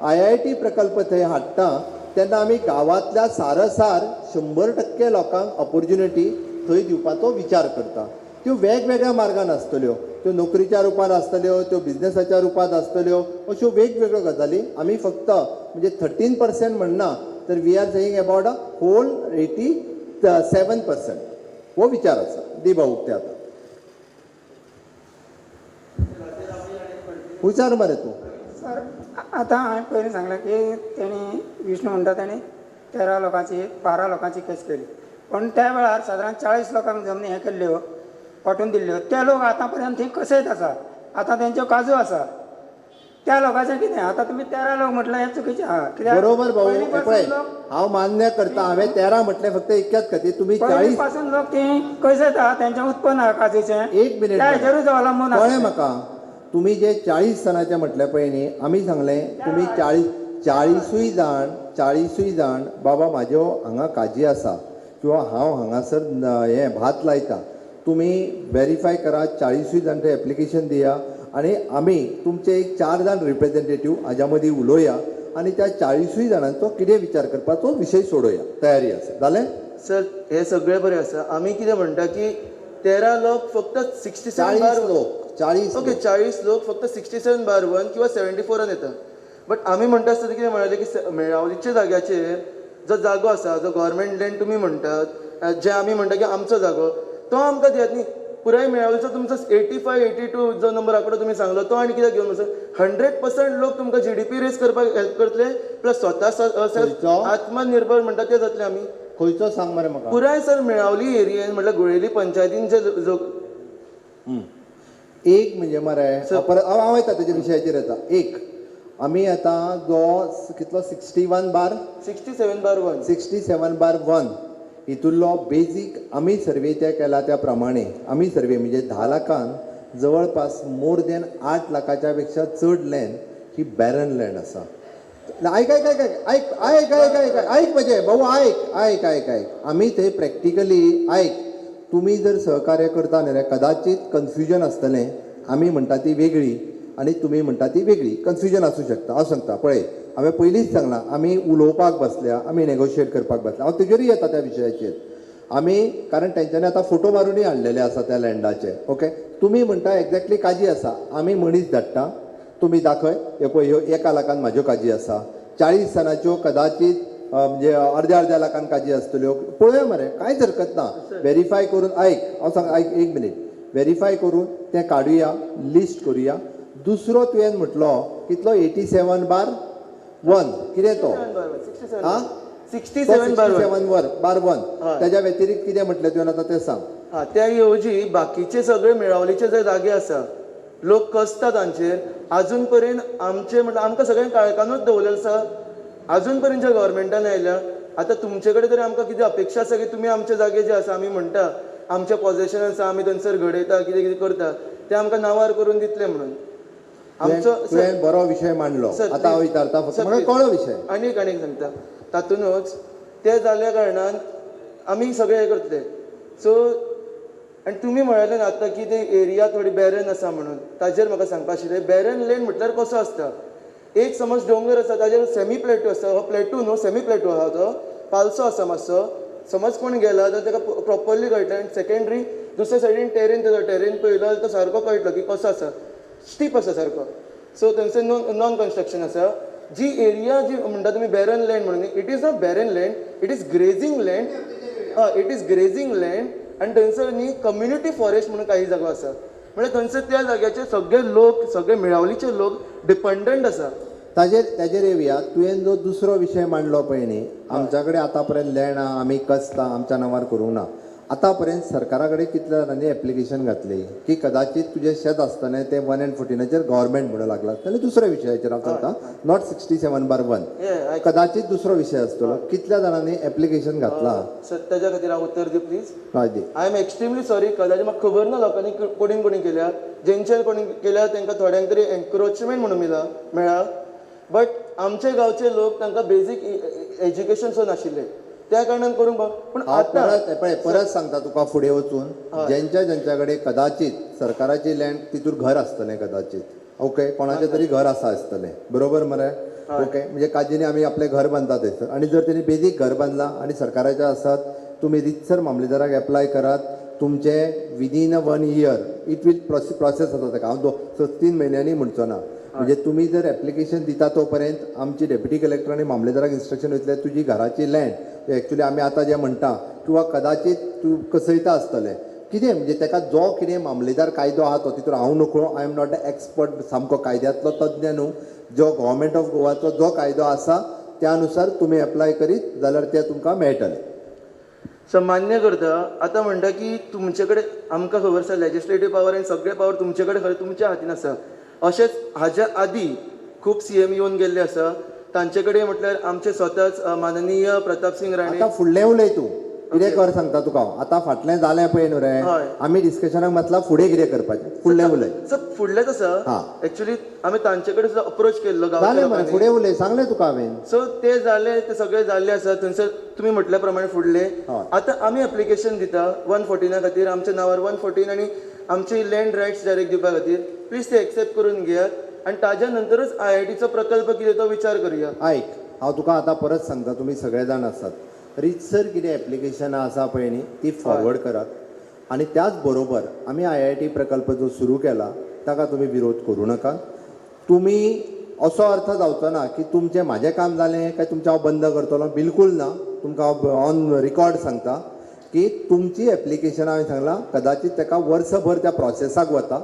IIT प्रकल्प थंय हाडटा, तेन्ना आमी गांवांतल्या सारसार 100% लोकांक ऑपॉर्च्युनिटी थंय दिवपाचो विचार करता. त्यो वेगवेगळ्या मार्गान आसतल्यो, त्यो नोकरीच्या रुपान आसतल्यो, त्यो बिझनेसाच्या रुपांत आसतल्यो, अश्यो वेगवेगळ्यो गजाली. आमी फक्त म्हणजे 13% म्हणना, तर we are saying about a whole 87% हो विचार आसा. दी भाऊ ते आतां विचार मरे तूं. सर आतां हांवें पयलीं सांगलें की तेणी विष्णू म्हणटा तेणी 13 लोकांची 12 लोकांची केस केली. पण त्या वेळार सादारण 40 लोकांक जमनी हे केल्ल्यो वांटून दिल्ल्यो. ते लोक आतां पर्यंत थंय कशेंच आसा. आतां तेंच्यो काजू आसा, त्या लोकांचें कितें? आतां तुमी 13 लोक म्हटलं हें चुकीचें आहा. कित्याक बरोबर भाऊ, पयलीं हे पासून पळय लोक हांव मान्य करता. हांवें 13 म्हटलें फक्त इतक्याच खातीर. तुम्ही 40 पयलीं पासून लोक ती कशेंच आहा, तेंचें उत्पन्न आहा काजूचें. एक मिनिट त्या हेजेरूच अवलंबून कळ्ळें आसा. म्हाका. तुम्ही जे 40 जाणांचें म्हटलें पळय न्ही, आमी सांगलें तुमी 40 जाण बाबा म्हाज्यो हांगा काजी आसा किंवा हांव हांगासर हें भात लायता, तुमी व्हेरीफाय करा, 40 जाणांचें एप्लिकेशन दिया आनी आमी तुमचे एक 4 जाण रिप्रेझेंटेटीव हाज्या मदीं उलोवया आनी त्या 40 जाणांचो कितें विचार करपाचो विशय सोडोवया. तयारी आसा? जालें? सर हे सगळे बरें आसा. आमी कितें म्हणटा की 13 लोक फक्त 67 40 लोक 40 ओके 40 लोक फक्त 67 बार 1 किंवा 74 येता. बट आमी म्हणटा आसतना कितें म्हणालें की मेळावलीच्या जाग्याचेर जो जागो आसा, जो गव्हर्मेंट लँड तुमी म्हणटात, जे आमी म्हणटा की आमचो जागो, तो आमकां दियात न्ही. पुराय मेळावलीचो तुमचो 85, 82 जो नंबर आंकडो तुमी सांगलो तो आनी कित्याक घेवन वचो? 100% लोक तुमकां GDP रेस करपाक हेल्प करतले, प्लस स्वता आत्मनिर्भर म्हणटा ते जातले आमी. खंयचो सांग मरे म्हाका. पुराय सर मेळावली एरियेन म्हटल्यार गुळेली पंचायतींचे एक म्हणजे मरे हांव येता तेच्या विशयाचेर येता. एक आमी आतां जो कितलो 67 बार 1 हितूंतलो बेजीक आमी सर्वे त्या केला त्या प्रमाणे आमी सर्वे म्हणजे 10 लाखांक जवळपास मोर दॅन 8 लाखाच्या पेक्षा चड लँड ही बॅरन लँड आसा. ऐक ऐक ऐक ऐक ऐक ऐक ऐक ऐक म्हणजे भाऊ ऐक ऐक आमी थंय प्रॅक्टिकली तुम्ही जर सहकार्य करता न्ही कदाचित कन्फ्युजन आसतलें. आमी म्हणटा ती वेगळी आनी तुमी म्हणटा ती वेगळी, कन्फ्युजन आसूं शकता. हांव सांगता पळय, हांवें पयलींच सांगलां आमी उलोवपाक बसल्या, आमी नेगोशिएट करपाक बसल्या. हांव तेजेरूय येता त्या विशयाचेर. आमी कारण तेंच्यांनी आतां फोटो मारूनय हाडलेले आसा त्या लँडाचे. ओके, तुमी म्हणटा एक्झॅक्टली काजी आसा, आमी मनीस धाडटा, तुमी दाखय, हे पळय ह्यो 1 लाखान म्हाज्यो काजी आसा, 40 जाणांच्यो कदाचित म्हणजे अर्द्या लाखान काजी आसतल्यो. पळोवया मरे, कांयच हरकत ना. व्हेरीफाय करून हांव सांग एक मिनीट, व्हेरीफाय करून तें काडुया, लिस्ट करुया. दुसरो तुवें म्हटलो कितलो 87 बार 1 कितें तो 67 बार 1 त्याच्या व्यतिरिक्त कितें म्हटलें तुवें आतां तें सांग. त्या येवजी बाकीचे सगळे मेळावलीचे जे जागे आसा, लोक कसता तांचेर अजून पर्यंत आमचे म्हटल्यार आमकां सगळ्यांक काळखानूच दवरलेलो आसा. अजून पर्यंत जे गव्हर्मेंटान आयल्या. आतां तुमचे कडेन तरी आमकां कितें अपेक्षा आसा की तुमी आमचे जागे जे आसा आमी म्हणटा आमचे पॉझेशन आसा, आमी थंयसर घडयता, कितें कितें करता, ते आमकां नावार करून दितले म्हणून. तुवें बरो विशय मांडलो. आतां हांव विचारता फक्त म्हाका कळ्ळो विशय. आनीक सांगता, तातूंतच ते जाल्ल्या कारणान आमी सगळे हे करतले. सो आनी तुमी म्हळ्ळें न्ही आतां की ती एरिया थोडी बॅरन आसा म्हणून, ताजेर म्हाका सांगपा आशिल्लें बॅरन लँड म्हटल्यार कसो आसता. एक समज डोंगर आसा ताजेर सेमी प्लेटू आसता, हो प्लेटू न्हू सेमी प्लेटू आहा तो पालसो आसा मातसो. समज कोण गेला जाल्यार ताका प्रॉपरली कळटा. आनी सेकेंडरी दुसऱ्या सायडीन टेरेन पळयलो जाल्यार तो सारको कळटलो की कसो आसा, स्टीप आसा सारको. सो थंयसर नॉन कन्स्ट्रक्शन आसा. जी एरिया जी म्हणटा तुमी बॅरन लँड म्हणून, it is not barren land, it is grazing land. It is grazing land. आनी थंयसर न्ही कम्युनिटी फॉरेस्ट म्हणून काही जागो आसा. म्हणजे थंयसर त्या जाग्याचे सगळे लोक, सगळे मेळावलीचे लोक डिपेंडंट आसा. ताजेर येवया. तुवें जो दुसरो विशय मांडलो पळय न्ही, आमच्या कडेन आतां पर्यंत लँड आहा, आमी कसता आमच्या नांवार करूंक ना. आतां पर्यंत सरकारा कडेन कितल्या जाणांनी एप्लिकेशन घातली की कदाचित तुजें शेत आसतलें तें 1/14 गव्हर्मेंट म्हणूं लागला. जाल्यार दुसऱ्या विशयाचेर हांव सांगता, नॉट 67/1. कदाचित दुसरो विशय आसतलो. कितल्या जाणांनी एप्लिकेशन घातला? ताच्या खातीर हांव उत्तर दिवं प्लीज. हय दी. I am extremely sorry. कदाचित म्हाका खबर ना लोकांनी कोणी केल्या. जेंच्यान कोणी केल्या तांकां थोड्यांक तरी एन्क्रोचमेंट म्हणून मेळ्ळा. बट आमचे गांवचे लोक तांकां बेजीक एज्युकेशन सुद्दां नाशिल्लें, त्या कारणान करूंक पूण आतां परत सांगता तुका फुडें वचून, ज्यांच्या कडेन कदाचित सरकाराची लँड तितूर घर आसतलें कदाचित, ओके, कोणाचें तरी घर आसतलें, बरोबर मरे, ओके, म्हणजे काजींनी आमी आपलें घर बांदता थंयसर. आनी जर तेणी बेजीक घर बांदलां आनी सरकाराचें आसात, तुमी रितसर मामलेदाराक एप्लाय करात. तुमचे within 1 year it will process जाता ताका. हांव 3 म्हयन्यांनी म्हणचो ना. म्हणजे तुम्ही जर एप्लिकेशन दिता तो पर्यंत आमची डेप्युटी कलेक्टर आनी मामलेदाराक इन्स्ट्रक्शन वयतले तुजी घराची लँड एक्चुली आमी आतां जें म्हणटा किंवा कदाचित तूं कसयता आसतलें कितें, म्हणजे ताका जो कितें मामलेदार कायदो आहा तो तितूर हांव नकळो, I am not a expert, सामको कायद्यांतलो तज्ञ न्हू. जो गव्हर्मेंट ऑफ गोवाचो जो कायदो आसा त्या अनुसार तुमी एप्लाय करीत जाल्यार तें तुमकां मेळटलें. सो मान्य करता. आतां म्हणटा की तुमचे कडेन आमकां खबर आसा लेजिस्लेटीव पावर आनी सगळे पावर तुमचे कडेन खरें तुमच्या हातीन आसा. अशेंच हाच्या आदीं खूब CM येवन गेल्ले आसा. तांचे कडेन म्हटल्यार आमचे स्वताच माननीय प्रताप सिंग राणे. आतां फुडलें उलय तूं, कितें कर सांगता तुका हांव. आतां फाटलें जालें पळय न्हू रे, आमी डिस्कशनाक म्हटल्यार फुडें कितें करपाचें, फुडलें उलय. सर फुडलेंच आसा. एक्चुअली आमी तांचे कडेन सुद्दां अप्रोच केल्लो जालें मरे, फुडें उलय, सांगलें तुका हांवें. सो ते जाले, ते सगळे जाल्ले आसा. थंयसर तुमी म्हटल्या प्रमाणे फुडले. आतां आमी एप्लिकेशन दिता 114 खातीर, आमच्या नांवार 114 आनी आमची लँड रायट्स डायरेक्ट दिवपा खातीर. प्लीज ते एक्सेप्ट करून घेयात आनी ताज्या नंतरच IITचो प्रकल्प कितें तो विचार करुया. आयक, हांव तुका आतां परत सांगता, तुमी सगळे जाण आसात, रितसर कितें एप्लिकेशनां आसा पळय न्ही ती फॉरवर्ड करात. आनी त्याच बरोबर आमी IIT प्रकल्प जो सुरू केला ताका तुमी विरोध करूं नाका. तुमी असो अर्थ जावचो ना की तुमचें म्हाजें काम जालें काय तुमचें हांव बंद करतलो, बिलकूल ना. तुमकां हांव ऑन रिकॉर्ड सांगता की तुमची एप्लिकेशन हांवें सांगलां कदाचित ताका वर्सभर त्या प्रोसेसाक वता.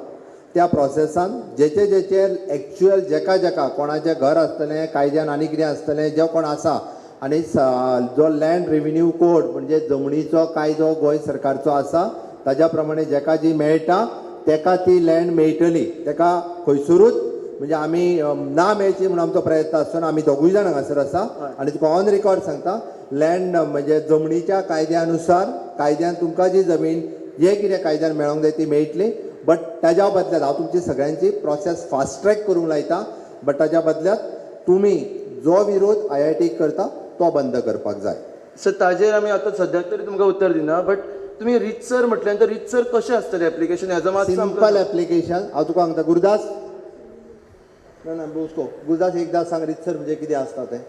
त्या प्रोसेसान जेचेर एक्च्युअल जेका कोणाचें घर आसतलें, कायद्यान आनी कितें आसतलें, जे कोण आसा, आनी जो लँड रेव्हेन्यू कोड म्हणजे जमनीचो कायदो गोंय सरकारचो आसा ताज्या प्रमाणे जेका जी मेळटा तेका ती लँड मेळटली. तेका खंयसरूच म्हणजे आमी ना मेळची म्हणून आमचो प्रयत्न आसतना आमी दोगूय जाण हांगासर आसा. आनी तुका ऑन रिकॉर्ड सांगता, लँड म्हणजे जमनीच्या कायद्यानुसार कायद्यान तुमकां जी जमीन जे कितें कायद्यान मेळोंक जाय ती मेळटली. बट ताज्या बदल्यांत हांव तुमची सगळ्यांची प्रोसेस फास्ट ट्रॅक करूंक लायता. बट ताज्या बदल्यांत तुमी जो विरोध IIT करता तो बंद करपाक जाय. सो ताजेर आमी आतां सद्याक तरी तुमकां उत्तर दिना. बट तुमी रितसर म्हटल्यार तर रितसर कशें आसतलें एप्लिकेशन, हेजो मातसो सिंपल एप्लिकेशन. हांव तुका सांगता, गुरुदास ना बुसको, गुरुदास एकदां सांग रितसर म्हणजे कितें आसता तें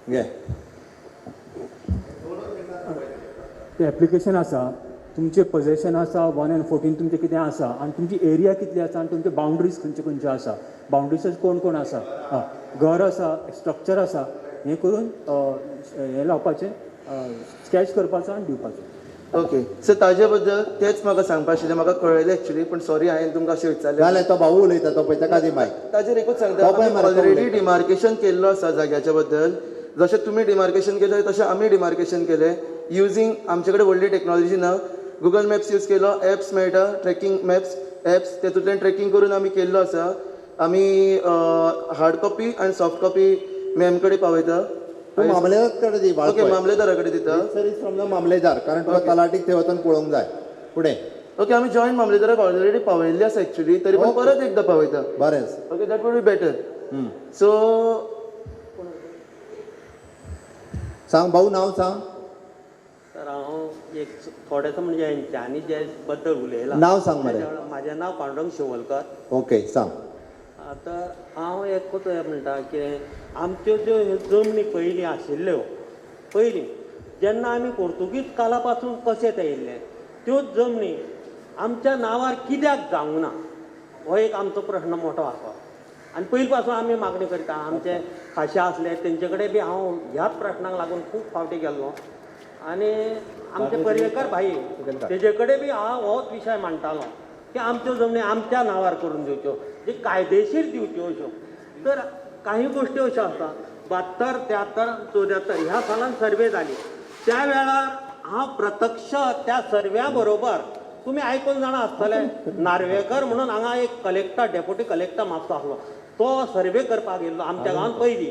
घे. एप्लिकेशन आसा, तुमचे पोजेशन आसा 1/14 तुमचें कितें आसा, आनी तुमची एरिया कितली आसा, आनी तुमचे बाउंड्रीज खंयचे आसा, बाउंड्रीज कोण आसा, घर आसा, स्ट्रक्चर आसा, हें करून हें लावपाचें, स्केच करपाचो आनी दिवपाचो. ओके. सो ताजे बद्दल तेच म्हाका सांगपा आशिल्लें. म्हाका कळयलें एक्चुअली, पूण सॉरी हांवें तुमकां अशें विचारलें. जालें, तो भाऊ उलयता तो पळय ताका दी मायक. ताजेर एकूच सांगता, ऑलरेडी डिमार्केशन केल्लो आसा जाग्याच्या बद्दल. जशें तुमी डिमार्केशन केलें तशें आमी डिमार्केशन केलें युजींग आमचे कडेन व्हडली टेक्नॉलॉजी ना. गुगल मॅप्स यूज केलो, एप्स मेळटा, ट्रॅकिंग मॅप्स एप्स, तेतूंतल्यान ट्रॅकिंग करून आमी केल्लो आसा. आमी हार्ड कॉपी आनी सॉफ्ट कॉपी मॅम कडेन पावयता. मामलेदार कडेन दी. ओके, मामलेदारा कडेन दिता. फ्रॉम द मामलेदार, कारण तुका तलाटीक थंय वचून पळोवंक जाय. फुडें ओके, आमी जॉयंट मामलेदाराक ऑलरेडी पावयल्ली आसा एक्चुअली, तरी पूण परत एकदां पावयता. बरें. Okay, that would be better. So सांग भाऊ, नाव सांग. तर हांव एक थोडेंसो म्हणजे हेंच्यांनी जे बद्दल उलयलां. नाव सांग मरे. म्हाजें नांव पांडुरंग शिवोलकर. ओके, सांग. तर हांव एकूच म्हणटा की आमच्यो ज्यो ह्यो जमनी पयलीं आशिल्ल्यो, पयलीं जेन्ना आमी पोर्तुगीज काला पासून कशें येयल्ले, त्यो जमनी आमच्या नांवार कित्याक जावंक ना, हो एक आमचो प्रश्न मोठो आसा. आनी पयलीं पासून आमी मागणी करता. आमचे खाशे आसले तेंचे कडेन बी हांव ह्याच प्रश्नाक लागून खूब फावटी गेल्लो. आनी आमचे पर्येकर भाई तेजे कडेन बी हांव होच विशय मांडटालो की आमच्यो जमनी आमच्या नांवार करून दिवच्यो, जे कायदेशीर दिवच्यो अश्यो. तर काही गोश्टी अश्यो आसा. 72, 73, 74 ह्या सालान सर्वे जाली. त्या वेळार हांव प्रत्यक्ष त्या सर्व्या बरोबर, तुमी आयकून जाणा आसतले, नार्वेकर म्हणून हांगा एक कलेक्टर, डेप्युटी कलेक्टर मातसो आसलो, तो सर्वे करपाक येयल्लो आमच्या गांवांत पयलीं.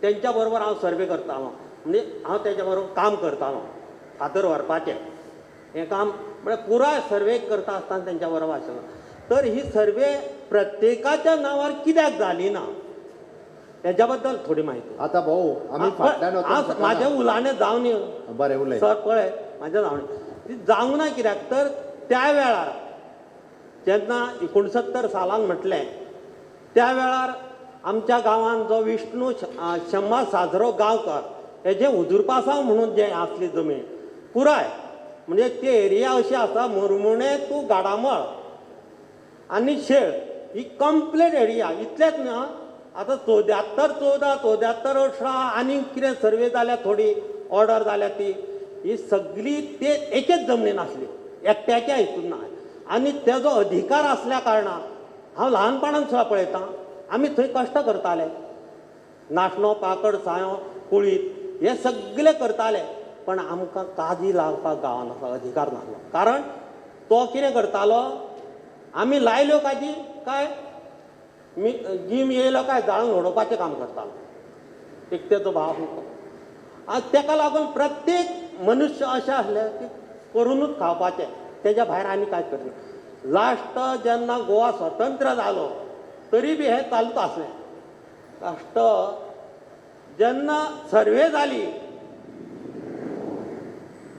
तेंच्या बरोबर हांव सर्वे करतालो. म्हणजे हांव तेच्या बरोबर काम करतालो, फातर व्हरपाचें हें काम. म्हळ्यार पुराय सर्वे करता आसतना तेंच्या बरोबर आशिल्लो. तर ही सर्वे प्रत्येकाच्या नांवार कित्याक जाली ना, तेच्या बद्दल थोडी म्हायती. आता भाऊ, आम्ही फाटल्यान वचूंक म्हाजें उलावणें जावन बरें उलय. सर पळय, म्हाजें जावणें ती जावंक ना. कित्याक तर त्या वेळार जेन्ना 69 सालान म्हटलें, त्या वेळार आमच्या गांवांत जो विष्णू शम्मा साजरो गांवकार, हेजें हुजूरपासांव म्हणून जें आसली जमीन पुराय, म्हणजे ती एरिया अशी आसा, मुरमुणे टू गाडामळ आनी शेळ ही कंप्लीट एरिया. इतलेंच न्हय, आतां 74, 14, 74, 18 आनी कितें सर्वे जाल्या, थोडी ऑर्डर जाल्या, ती ही सगळी ते एकेच जमनीन आसली, एकट्याच्या हितून ना. आनी तेजो अधिकार आसल्या कारणान हांव ल्हानपणान सुद्दां पळयतां, आमी थंय कश्ट करताले, नाशणो, पाकड, सायो, कुळीत हे सगळे करताले. पण आमकां काजी लावपाक गांवान अधिकार नासलो. कारण तो कितें करतालो, आमी लायल्यो काजी काय गीम येयलो काय जाळून उडोवपाचें काम करतालो, एकट्याचो भाव आसलो. आनी तेका लागून प्रत्येक मनुश्य अशें आसलें की करूनच खावपाचें, तेज्या भायर आनी कांयच करना. लास्ट जेन्ना गोवा स्वतंत्र जालो तरी बी हें चालूच आसलें. लास्ट जेन्ना सर्वे जाली,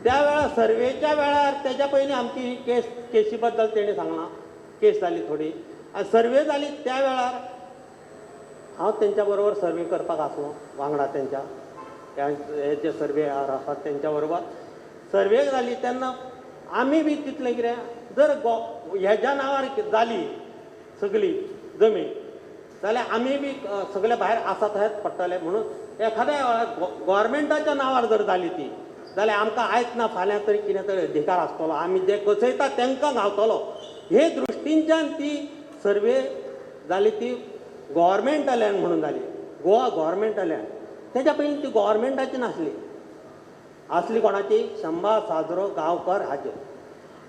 त्या वेळार सर्वेच्या वेळार तेच्या पयलीं आमची केसी बद्दल तेणी सांगलां, केस जाली थोडी. आनी सर्वे जाली त्या वेळार हांव तेंच्या बरोबर सर्वे करपाक आसलो, वांगडा तेंच्या हे जे सर्वेयर आसात तेंच्या बरोबर सर्वे जाली. तेन्ना आमी बी चिंतलें कितें, जर हेज्या नांवार जाली सगळी जमीन जाल्यार आमी बी सगळे भायर आसा थंयच पडटले. म्हणून एखाद्या वेळार गोवोरमेंटाच्या नांवार जर जाली ती, जाल्यार आमकां आयज ना फाल्यां तरी कितें तरी अधिकार आसतलो, आमी जे कसयता तांकां गावतलो. हे दृश्टींच्यान ती सर्वे जाली, ती गोवोरमेंट लँड म्हणून जाली, गोवा गोवोरमेंट लँड. तेच्या पयलीं ती गोवोरमेंटाची नासली, आसली कोणाची, शंभा साजरो गांवकर हाचेर.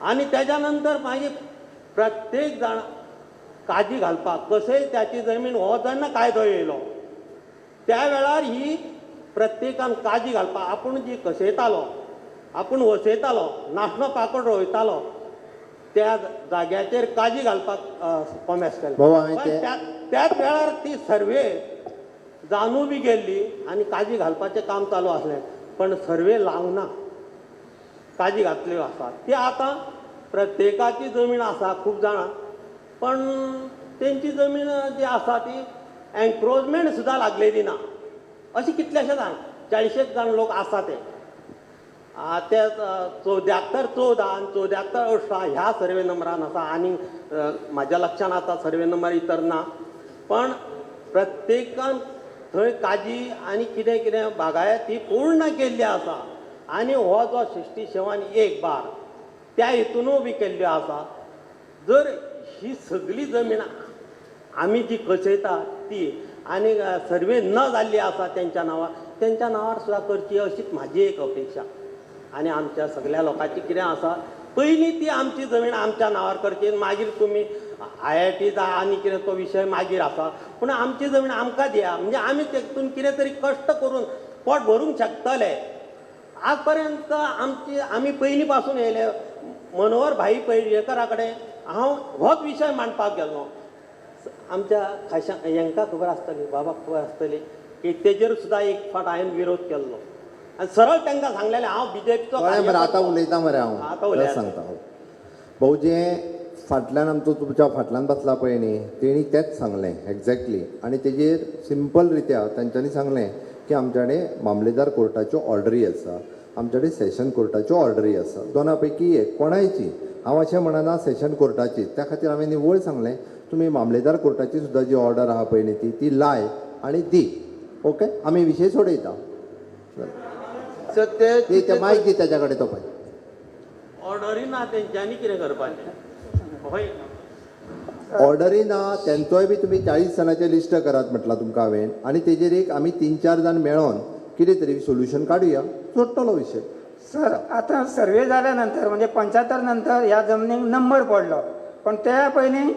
आनी तेच्या नंतर मागीर प्रत्येक जाण काजी घालपाक, कशेंय त्याची जमीन हो जेन्ना कायदो येयलो त्या वेळार ही प्रत्येकान काजी घालपाक, आपूण जी कशयतालो, आपूण वसयतालो, नाशणो पाकड रोयतालो, त्या जाग्याचेर काजी घालपाक कॉमेस केलें. त्याच वेळार ती सर्वे जावनूय बी गेल्ली आनी काजी घालपाचें काम चालू आसलें, पण सर्वे लावंक ना. काजी घातल्यो आसा ती आतां प्रत्येकाची जमीन आसा खूब जाणां, पण तेंची जमीन जी आसा ती एन्क्रोचमेंट सुद्दां लागलेली ना. अशें कितलेशे जाण, 40 जाण लोक आसा ते 74, 14 आनी 74, 18 ह्या सर्वे नंबरान आसा. आनी म्हाज्या लक्षान आतां सर्वे नंबर इतर ना, पण प्रत्येकान थंय काजी आनी कितें कितें बागायती पूर्ण केल्ली आसा. आनी हो जो 67 बार त्या हितूनूय बी केल्ल्यो आसा. जर ही सगळी जमीन आमी जी कसयता ती आनी सर्वे न जाल्ली आसा तेंच्या नांवार सुद्दां करची, अशीच म्हाजी एक अपेक्षा. आनी आमच्या सगळ्या लोकांची कितें आसा, पयलीं ती आमची जमीन आमच्या नांवार करची, मागीर तुमी IIT जा आनी कितें तो विशय मागीर आसा, पूण आमची जमीन आमकां दिया. म्हणजे आमी तेतून कितें तरी कश्ट करून पोट भरूंक शकतले. आज पर्यंत आमी पयलीं पासून येयले. मनोहर भाई पैडयेकरा कडेन हांव होच विशय मांडपाक गेल्लो. आमच्या खाशांक हांकां खबर आसतली, बाबाक खबर आसतली की तेजेर सुद्दां एक फावट हांवें विरोध केल्लो आनी सरळ तांकां सांगलेलें हांव बीजेपीचो कळ्ळें मरे आतां उलयता मरे आतां हांव उलयात. परत सांगता हांव भाऊजें फाटल्यान आमचो तुमच्या फाटल्यान बसला पळय न्ही तेणी तेंच सांगलें एक्झॅक्टली आनी तेजेर सिंपल रित्या तांच्यांनी सांगलें की आमच्या कडेन मामलेदार कोर्टाच्यो ऑर्डरी आसा आमच्या कडेन सेशन कोर्टाच्यो ऑर्डरी आसा दोना पैकी एक कोणायची हांव अशें म्हणना सेशन कोर्टाची त्या खातीर हांवें निवळ सांगलें तुमी मामलेदार कोर्टाची सुद्दां जी ऑर्डर आहा पळय न्ही ती लाय आनी दी ओके आमी विशय सोडयता सर ते ते मायक दी तेच्या कडेन तो पळय ऑर्डरी ना तेंच्यांनी कितें करपाचें हय ऑर्डरी ना तेंचोय बी तुमी 40 जाणांचें लिस्ट करात म्हटलां तुमकां हांवें आनी तेजेर एक आमी 3-4 जाण मेळोन कितें तरी सोल्युशन काडुया सोडटलो विशय सर आता सर्वे झाल्यानंतर म्हणजे 75 नंतर ह्या जमनीक नंबर पडलो पण त्या पयलीं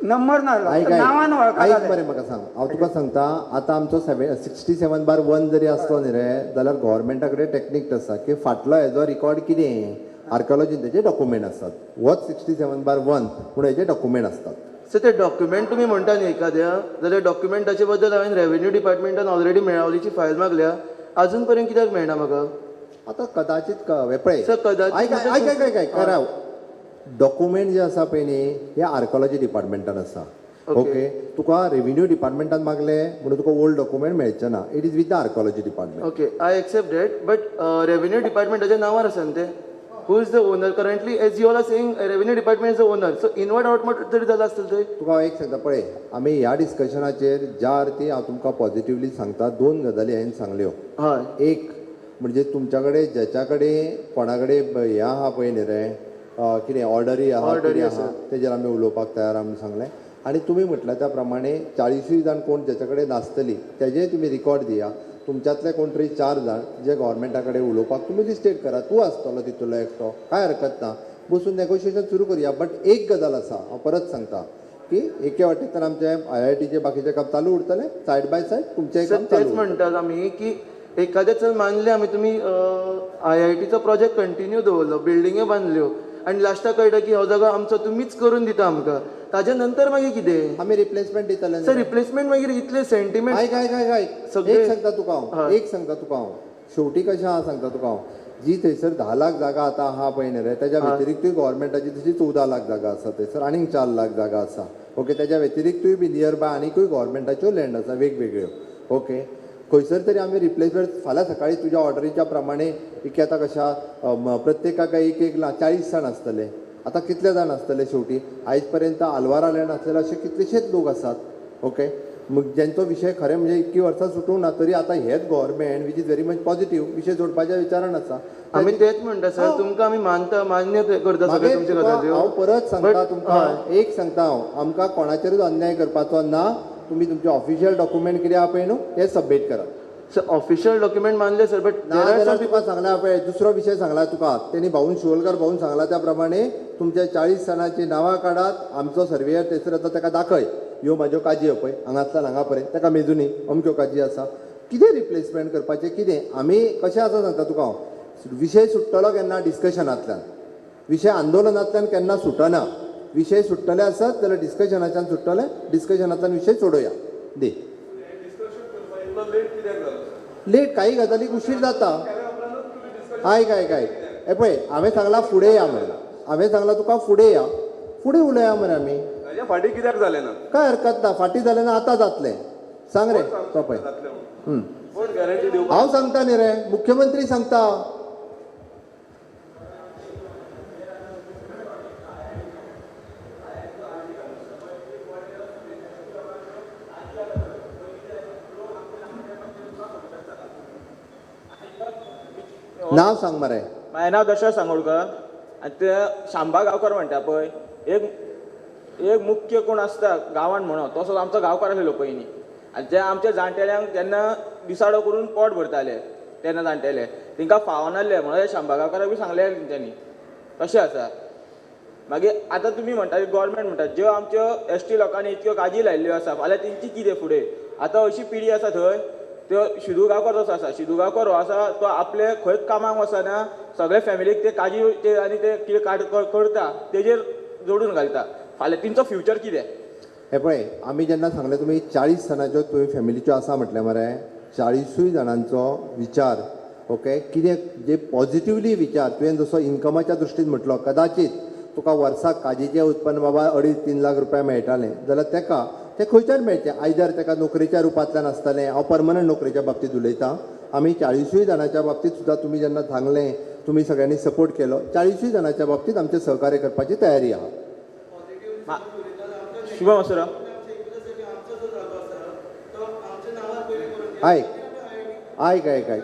नंबर नासलो आयक नांवान वळखता आयक मरे म्हाका सांग हांव तुका सांगता आतां आमचो 67/1 जरी आसलो न्ही रे जाल्यार गोव्हर्मेंटा कडेन टॅक्नीक आसा की फाटलो हेजो रिकॉर्ड कितें आर्किओलॉजीन तेजे डॉक्युमेंट आसतात होच 67/1 म्हणून हेजे डॉक्युमेंट असतात सर ते डॉक्युमेंट तुम्ही म्हणटा न्ही एखाद्या जाल्यार डॉक्युमेंटाचे बद्दल हांवें रेव्हेन्यू डिपार्टमेंटान ऑलरेडी मेळावलीची फायल मागल्या अजून पर्यंत कित्याक मेळना म्हाका आतां कदाचित पळय सर, कदाचित आयक म्हणजे आयक आयक आयक कराव डॉक्युमेंट जे आसा पळय न्ही हे आर्किओलॉजी डिपार्टमेंटान आसा ओके तुका रेव्हेन्यू डिपार्टमेंटान मागले म्हणून तुका ओल्ड डॉक्युमेंट मेळचे ना it is with the archaeology department okay I accept that but revenue डिपार्टमेंटाच्या नांवार आसा न्ही ते who is the owner currently as you all are saying revenue department is the owner so inward outward तरी जाला आसतलें थंय तुका हांव एक सांगता पळय आमी ह्या डिस्कशनाचेर ज्या अर्थी हांव तुमकां पॉझिटिव्हली सांगता 2 गजाली हांवें सांगल्यो हय एक म्हणजे तुमच्या कडेन ज्याच्या कडेन कोणा कडेन हें आहा पळय न्ही रे कितें ऑर्डरी आहा कितें आहा तेजेर आमी उलोवपाक तयार आमी सांगलें आनी तुमी म्हटल्या त्या प्रमाणे 40 जाण कोण जेच्या कडेन नासतली तेजेय तुमी रिकॉर्ड दिया तुमच्यातले कोण तरी 4 जाण जे गोव्हर्मेंटा कडेन उलोवपाक तुमी लिस्टेड करा तूं आसतलो तितूलो एकटो कांय हरकत ना बसून नेगोशिएशन सुरू करुया बट एक गजाल आसा हांव परत सांगता की एके वाटेंतल्यान आमचे IITचे बाकीचे काम चालू उरतले सायड बाय सायड तुमचें काम तेच चालू म्हणटात आमी की एखादें चल मानलें आमी तुमी IITचो प्रोजेक्ट कंटिन्यू दवरलो बिल्डिंग्यो बांदल्यो आनी लास्टाक कळटा की हो जागो आमचो तुमीच करून दिता आमकां ताजे नंतर मागीर कितें आमी रिप्लेसमेंट दितले सर रिप्लेसमेंट मागीर इतले सेंटिमेंट आयक आयक आयक आयक एक सांगता तुका हांव एक सांगता तुका हांव शेवटी कशें आहा सांगता तुका हांव जी थंयसर 10 लाख जागा आतां आहा पळय न्ही रे तेज्या व्यतिरिक्तूय गोव्हर्मेंटाची तशी 14 लाख जागा आसा थंयसर आनीक 4 लाख जागा आसा ओके तेज्या व्यतिरिक्तूय बी नियर बाय आनीकूय गोव्हर्मेंटाच्यो लँड आसा वेगवेगळ्यो ओके खंयसर तरी आमी रिप्लेसमेंट फाल्यां सकाळी तुज्या ऑर्डरीच्या प्रमाणे एक आतां कशा प्रत्येकाक एक 40 जाण आसतले आतां कितले जाण आसतले शेवटी आयज पर्यंत आल्वारा लँड आसलेले अशे कितलेशेच लोक आसात ओके मग ज्यांचो विशय खरें म्हणजे इतकी वर्सां सुटूंक ना तरी आतां हेच government which is very much positive विशय सोडपाच्या विचारान आसा आमी तेच म्हणटा सर तुमकां आमी मानता मान्य करता सगळे तुमचे गजाल्यो हांव परत सांगता तुमकां एक सांगता हांव आमकां कोणाचेरूच अन्याय करपाचो ना तुमी तुमचे ऑफिशियल डॉक्युमेंट कितें आहा पळय न्हू हे सबमीट करा सर ऑफिशियल डॉक्युमेंट मानले सर बट ना जाल्यार तुका सांगला पळय दुसरो विशय सांगला तुका तेणी भाऊन शिवोलकर भाऊन सांगला त्या प्रमाणे तुमच्या 40 जाणांची नांवां काडात आमचो सर्वेयर थंयसर येता ताका दाखय ह्यो म्हाज्यो काजी पळय हांगातल्यान हांगा पर्यंत ताका मेजूनी अमक्यो काजी आसा कितें रिप्लेसमेंट करपाचें कितें आमी कशें आसा सांगता तुका हांव विशय सुट्टलो केन्ना डिस्कशनांतल्यान विशय आंदोलनांतल्यान केन्ना सुटना विशय सुट्टले आसत जाल्यार डिस्कशनाच्यान सुट्टले डिस्कशनांतल्यान विशय सोडोवया दे लेट काही गजालीक उशीर जाता आयक आयक आयक हे पळय हांवें सांगला फुडें या म्हणून हांवें सांगला तुका फुडें या फुडें उलया मरे आमी ताज्या फाटीं कित्याक जालें ना काय हरकत ना फाटीं जालें ना आतां जातलें सांग रे तो पळय कोण गॅरंटी दिवपाक हांव सांगता न्ही रे मुख्यमंत्री सांगता नांव सांग मरे माझें नांव दशरथ सांगोळकर आनी ते शांबा गांवकार म्हणटा पळय एक मुख्य कोण आसता गांवांत म्हणून तसो आमचो गांवकार आसलेलो पयलीं आनी ते आमच्या जाणटेल्यांक जेन्ना दिसाडो करून पोट भरताले तेन्ना जाणटेले तांकां फावनासले म्हणून शांबा गांवकाराक बी सांगलें तेंच्यांनी तशें आसा मागीर आतां तुमी म्हणटा गोवोरमेंट म्हणटा ज्यो आमच्यो ST लोकांनी इतक्यो काजी लायिल्ल्यो आसा फाल्यां तेंची कितें फुडें आतां अशी पिढी आसा थंय त्यो शिदू गांवकार असो आसा शिदू गांवकार हो आसा तो आपले खंय कामाक वचना सगळे फॅमिलीक ते काजी आनी ते कितें करता तेजेर जोडून घालता फाल्यां तेंचो फ्युचर कितें हे पळय आमी जेन्ना सांगलें तुमी 40 जाणांच्यो तुमी फॅमिलीच्यो आसा म्हटलें मरे 40 जाणांचो विचार ओके कितें जे पॉझिटिव्हली विचार तुवें जसो इन्कमाच्या दृश्टीन म्हटलो कदाचित तुका वर्साक काजीचें उत्पन्न बाबा 2.5-3 लाख रुपया मेळटालें जाल्यार तेका तें खंयच्यान मेळचें आयदर तेका नोकरेच्या रुपांतल्यान आसतलें हांव परमनंट नोकरेच्या बाबतींत उलयतां आमी 40 जाणांच्या बाबतींत सुद्दां तुमी जेन्ना सांगलें तुमी सगळ्यांनी सपोर्ट केलो 40 जाणांच्या बाबतींत आमचें सहकार्य करपाची तयारी आहा शुभम असुरा आयक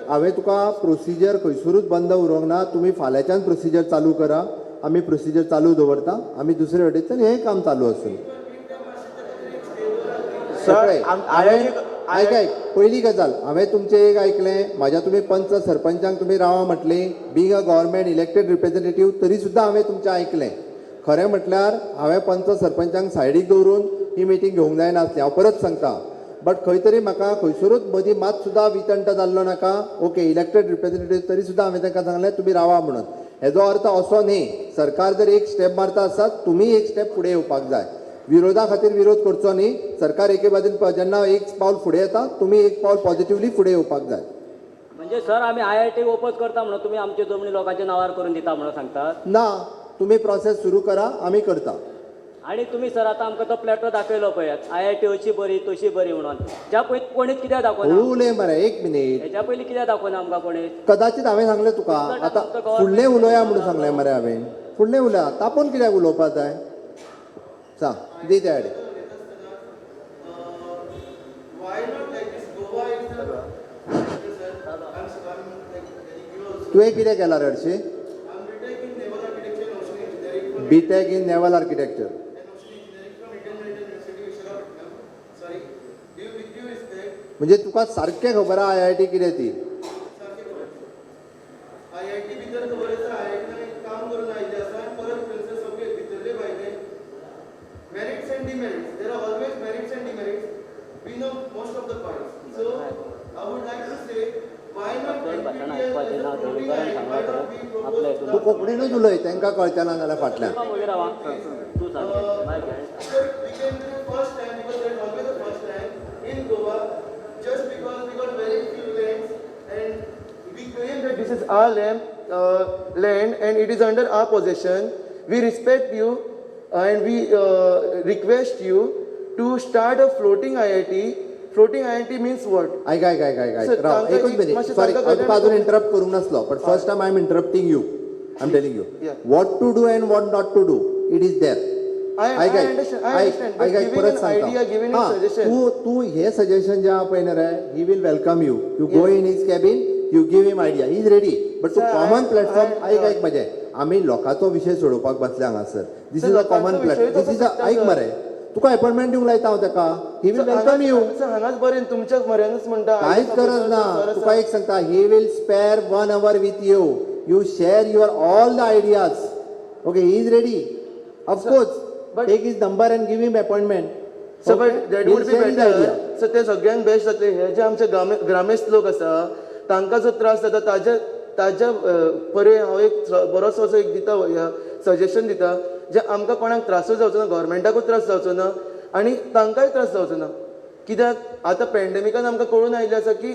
हांवें तुका प्रोसिजर खंयसरूच बंद उरोवंक ना तुमी फाल्यांच्यान प्रोसिजर चालू करा आमी प्रोसिजर चालू दवरता आमी दुसरे वटेच्यान हें काम चालू आसूं आयक पयली गजाल हांवें तुमचें एक आयकलें म्हाज्या तुमी पंच सरपंचांक तुमी रावा म्हटलीं being a government elected representative तरी सुद्दां हांवें तुमचें आयकलें खरें म्हटल्यार हांवें पंच सरपंचांक सायडीक दवरून ही मिटींग घेवंक जायना आसली हांव परत सांगतां बट खंय तरी म्हाका खंयसरूच मदीं मात सुद्दां वितंट जाल्लो नाका ओके इलेक्टेड रिप्रेझेंटेटीव तरी सुद्दां हांवें तांकां सांगलें तुमी रावा म्हणून हेजो अर्थ असो न्ही सरकार जर एक स्टेप मारता आसत तुमी एक स्टेप फुडें येवपाक जाय विरोधा खातीर विरोध करचो न्ही सरकार एके बाजून जेन्ना एक पावल फुडें येता तुमी एक पावल पॉझिटिव्हली फुडें येवपाक जाय म्हणजे सर आमी IIT ओपन करता म्हणून तुमी आमचे जमनी लोकांच्या नांवार करून दिता म्हणून सांगतात ना तुमी प्रोसेस सुरू करा आमी करता आणि तुम्ही सर आता आमकां तो प्लॅटो दाखयलो पळयात IIT अशी बरी तशी बरी म्हणून ज्या पयलीं कोणीच कित्याक दाखोवना हळू उलय मरे एक मिनीट हेच्या पयलीं कित्याक दाखोवना आमकां कोणीच कदाचित हांवें सांगलें तुका आतां फुडलें उलोवया म्हणून सांगलें मरे हांवें फुडलें उलया तापोवन कित्याक उलोवपाक जाय सांग दी त्या कडेन तुवें कितें केलां रे हरशी BTech in Naval Architecture. म्हणजे तुका सारकें खबर आहा IIT कितें ती IIT भितर खबर आसा IIT काम करून आयिल्ले आसा आनी परत थंयसर सगळे भितरले भायले merits and demerits there are always merits and demerits we know most of the points so I would like to say why not तूं कोंकणीनूच उलय तांकां कळचें ना जाल्यार फाटल्यान तू सांग we came to the first time because there is always the first time in Goa just because we got very few lands and we claim that this is our land and it is under our possession. We respect you and we request you to start a floating IIT. Floating IIT means what? ऐक राव एकच मिनिट सॉरी हांव तुका अजून इंटरप्ट करूंक नासलो but first time I am interrupting you I am telling you what to do and what not to do it is there परत सांगता तू हे सजेशन जे आहा पळय न्ही रे he will welcome you you go in his cabin you give him idea he is ready but to common platform ऐक म्हजें आमी लोकांचो विशय सोडोवपाक बसले हांगासर this is a common platform this is अ ऐक मरे तुका अपॉइंटमेंट दिवंक लायता हांव ताका ही वील वेलकम यू हांगाच बरें तुमच्याच मऱ्यानूच म्हणटा कांयच गरज ना तुका एक सांगता he will spare 1 hour with you you share your all the ideas okay he is ready of course take his number and give him appointment so but that would be better so ते सगळ्यांक बेस्ट जातले हे जे आमचे ग्रामेस्त लोक आसा तांकां जो त्रास जाता ताज्या परे हांव एक बरोसो असो एक दिता सजेशन दिता जे आमकां कोणाक त्रासूय जावचो ना गव्हर्मेंटाकूय त्रास जावचो ना आनी तांकांय त्रास जावचो ना कित्याक आतां पॅन्डेमिकान आमकां कळून आयिल्लें आसा की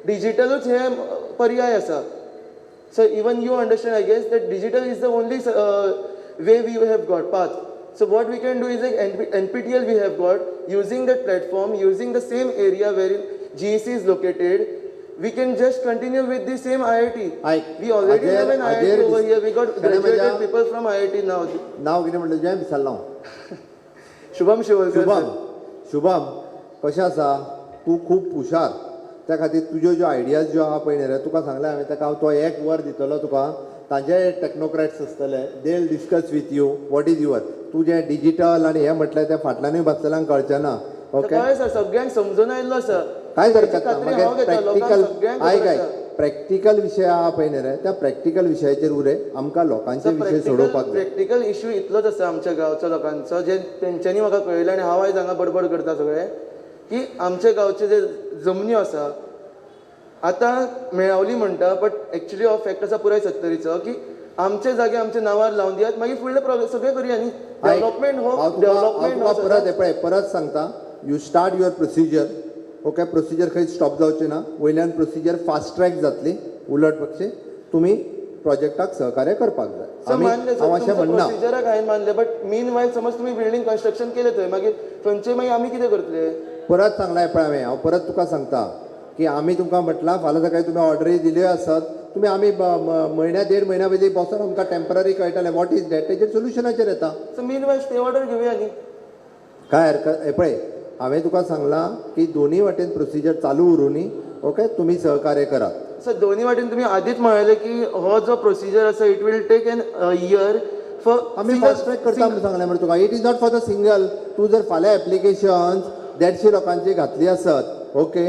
डिजिटलूच हे पर्याय आसा so even you understand I guess that digital is the only way we have got path So what we can do is like NPTEL we have got, using that platform, using the same area wherein GEC is located, we can just continue with the same IIT. We already have an IIT over here. We got graduated people from IIT now. नाव कितें म्हणलें तुजें विसरलो शुभम शिवलकर. शुभम कशें आसा तूं खूब हुशार त्या खातीर तुज्यो ज्यो आयडियाज ज्यो आहा पळय न्ही रे तुका सांगलें हांवें ताका हांव तो 1 वर दितलो तुका ताजे टेक्नोक्रेट्स आसतले they will discuss with you what is your तूं जें डिजिटल आनी हें म्हटलें तें फाटल्यानूय बसलेल्यांक कळचें ना ओके सर सगळ्यांक समजून आयिल्लो आसा कांय हरकत ना मागीर प्रॅक्टिकल प्रॅक्टिकल विशय आहा पळय न्ही रे त्या प्रॅक्टिकल विशयाचेर उरे आमकां लोकांचे विशय सोडोवपाक जाय प्रॅक्टिकल इश्यू इतलोच आसा आमच्या गांवच्या लोकांचो जे तेंच्यांनी म्हाका कळयलें आनी हांव आयज हांगा बडबड करता सगळें की आमचे गांवचे जे जमन्यो आसा आतां मेळावली म्हणटा बट एक्चुली हो फॅक्ट आसा पुराय 70रीचो की आमचे जागे आमच्या नांवार लावन दियात मागीर फुडले प्रोग्रेस सगळें करुया न्ही डेव्हलपमेंट हो डेव्हलपमेंट परत सांगता you start your procedure okay procedure खंय स्टॉप जावचें ना वयल्यान प्रोसिजर फास्ट ट्रॅक जातली उलट पक्षी तुमी प्रोजेक्टाक सहकार्य करपाक जाय सर मानले हांव अशें म्हणना प्रोसिजराक हांवें मानले बट मीन वायल समज तुमी बिल्डींग कन्स्ट्रक्शन केलें थंय मागीर थंयचे मागीर आमी कितें करतले परत सांगलाय पळय हांवें परत तुका सांगता की आमी तुमकां म्हटलां फाल्यां सकाळीं तुमी ऑर्डरी दिल्यो आसत तुमी आमी म्हयन्या 1.5 म्हयन्या पयलीं बसून आमकां टेम्पररी कळटलें वॉट इज दॅट तेजेर सोल्युशनाचेर येता so meanwhile stay order घेवया न्ही काय हरकत हे पळय हांवें तुका सांगलां की दोनी वाटेन प्रोसिजर चालू उरूनी ओके तुमी सहकार्य करात सर दोन्ही वाटेन तुम्ही आधीच म्हळेले की हो जो प्रोसिजर आसा it will take an year for आमी फास्ट ट्रॅक करता म्हणून सांगलें मरे तुका it is not for the single तूं जर फाल्यां एप्लिकेशन्स 150 लोकांची घातली आसत ओके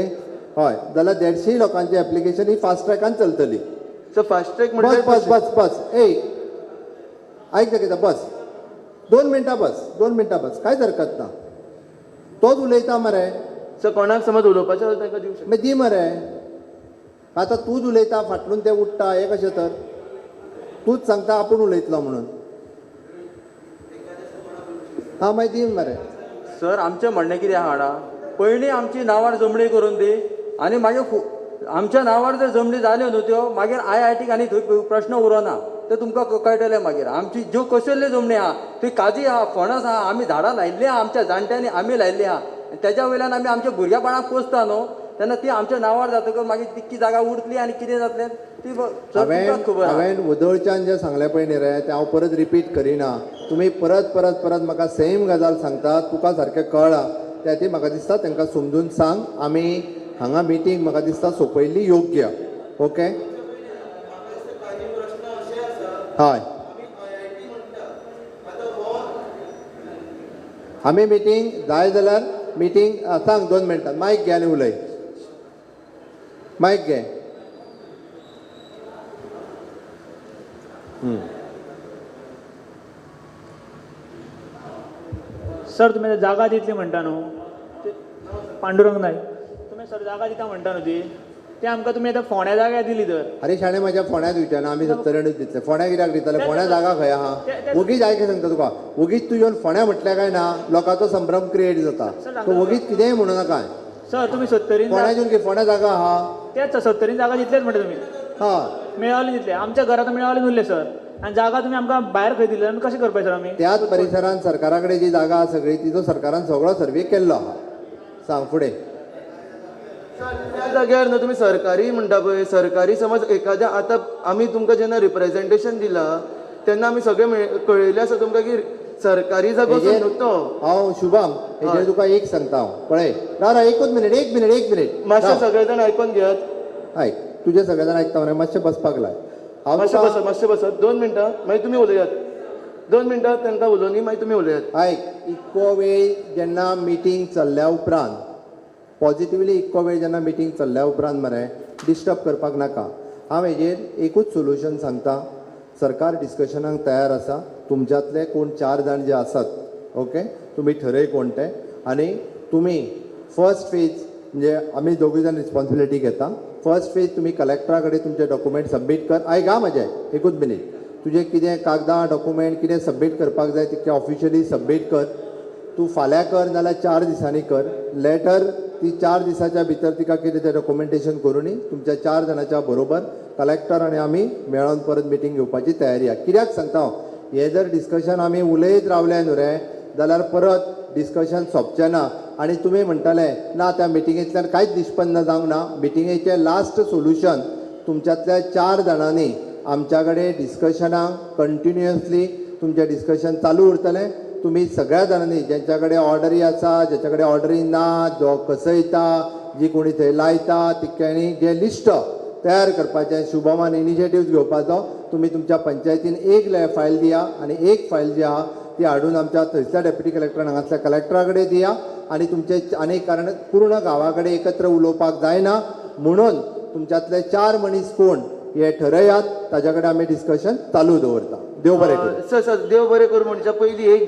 हय जाल्यार 150 लोकांची एप्लिकेशन ही फास्ट ट्रॅकान चलतली सो फास्ट ट्रॅक बस बस बस बस ए ऐक ना कितें बस 2 मिनटां बस कांयच हरकत ना तोच उलयता मरे सर कोणाक समज उलोवपाचें जाल्यार तांकां दिवंक शकता मागीर दी मरे आतां तूंच उलयता फाटलून तें उठता हें कशें तर तूंच सांगता आपूण उलयतलो म्हणून हां मागीर दी मरे सर आमचें म्हणणें कितें आहा जाणा पयलीं आमची नांवार जमणी करून दी आनी मागीर आमच्या नांवार जर जमणी जाल्यो न्हू त्यो मागीर IITक आनी थंय प्रश्न उरना ते तुमकां कळटलें मागीर आमची ज्यो कसल्यो जमणी आहा थंय काजी आहा फणस आहा आमी झाडां लायिल्लीं आहा आमच्या जाणट्यांनी आमी लायिल्लीं आहा तेज्या वयल्यान आमी आमच्या भुरग्यापणाक पोसता न्हू तेन्ना ती आमच्या नांवार जातकच मागीर तितकी जागा उरतली आनी कितें जातलें ती तुमकांच खबर आहा. हांवें वदळच्यान जें सांगलें पळय न्ही रे तें हांव परत रिपीट करिना तुमी परत म्हाका सेम गजाल सांगता तुका सारकें कळ्ळा त्या खातीर म्हाका दिसता तांकां समजून सांग आमी हांगा मिटींग म्हाका दिसता सोंपयल्ली योग्य ओके हय आमी मिटींग जाय जाल्यार मिटींग सांग 2 मिनटां मायक घे आनी उलय मायक घे सर तुमी जागा दितली म्हणटा न्हू पांडुरंग नायक तुमी सर जागा दिता म्हणटा न्हू ती आमकां तुमी आतां फोण्या जाग्यार दिली तर अरे शाणे म्हाज्या फोण्यात विचारना आमी 70 दितले फोण्या कित्याक दितले फोण्या जागा खंय आहा वगीच आयक सांगता तुका वगीच तूं येवन फोण्या म्हटलें काय ना लोकांचो संभ्रम क्रिएट जाता तो वगीच कितेंय म्हणू नाका सर तुमी 70 फोण्या येवन की फोण्या जागा आहा तेच 70 जागा दितलेच म्हणटा तुमी हय मेळावली दितले आमच्या घरांत मेळावली न्हूल्ले सर आनी जागा तुमी आमकां भायर खंय दिली आमी कशें करपाचें सर आमी त्याच परिसरांत सरकारा कडेन जी जागा आहा सगळी तिचो सरकारान सगळो सर्वे केल्लो आहा सांग फुडें त्या जाग्यार न्हू तुमी सरकारी म्हणटा पळय सरकारी समज एखाद्या आतां आमी तुमकां जेन्ना रिप्रेझेंटेशन दिलां तेन्ना आमी सगळें कळयलें आसा तुमकां की सरकारी जागो न्हू तो हांव शुभम हेजेर तुका एक सांगता हांव पळय राव एकूच मिनिट एक मिनिट मातशें सगळे जाण आयकून घेयात आयक तुजे सगळे जाण आयकता मरे मातशें बसपाक लाय हांव मातशें बसत 2 मिनटां मागीर तुमी उलयात 2 मिनटां तांकां उलोवनी मागीर तुमी उलयात आयक इतको वेळ जेन्ना मिटींग चल्ल्या उपरांत पॉझिटिव्हली इतको वेळ जेन्ना मिटींग चल्ल्या उपरांत मरे डिस्टर्ब करपाक नाका हांव हेजेर एकूच सोल्युशन सांगता सरकार डिस्कशनाक तयार आसा तुमच्यांतले कोण 4 जाण जे आसात ओके तुमी ठरय कोण ते आनी तुमी फर्स्ट फेज म्हणजे आमी दोगूय जाण रिस्पॉन्सिबिलिटी घेता फर्स्ट फेज तुमी कलेक्टरा कडेन तुमचे डॉक्युमेंट सबमीट कर आयक हा म्हजें एकूच मिनीट तुजें कितें कागदां डॉक्युमेंट कितें सबमीट करपाक जाय तितकें ऑफिशियली सबमीट कर तूं फाल्यां कर नाल्यार 4 दिसांनी कर लेटर ती 4 दिसाच्या भितर तिका कितें तें डॉक्युमेंटेशन करूनी तुमच्या 4 जाणांच्या बरोबर कलेक्टर आनी आमी मेळोन परत मिटींग घेवपाची तयारी आहा कित्याक सांगता हांव हें जर डिस्कशन आमी उलयत रावले न्हू रे जाल्यार परत डिस्कशन सोंपचें ना आनी तुमी म्हणटाले ना त्या मिटिंगेंतल्यान कांयच निष्पन्न जावंक ना मिटिंगेचें लास्ट सोल्युशन तुमच्यांतल्या 4 जाणांनी आमच्या कडेन डिस्कशनाक कंटिन्युअसली तुमचें डिस्कशन चालू उरतलें तुमी सगळ्या जाणांनी ज्यांच्या कडेन ऑर्डरी आसा ज्याच्या कडेन ऑर्डरी ना जो कसयता जी कोणी थंय लायता तितक्यांनी जें लिस्ट तयार करपाचें शुभमान इनिशिएटीव्ह घेवपाचो तुमी तुमच्या पंचायतीन एक फायल दिया आनी एक फायल जी आहा ती हाडून आमच्या थंयसल्या डेप्युटी कलेक्टर हांगासल्या कलेक्टरा कडेन दिया आनी तुमचे आनी कारण पूर्ण गांवा कडेन एकत्र उलोवपाक जायना म्हणून तुमच्यांतले 4 मनीस कोण हे ठरयात ताच्या कडेन आमी डिस्कशन चालू दवरता देव बरें करूं सर देव बरें करूं म्हणच्या पयलीं एक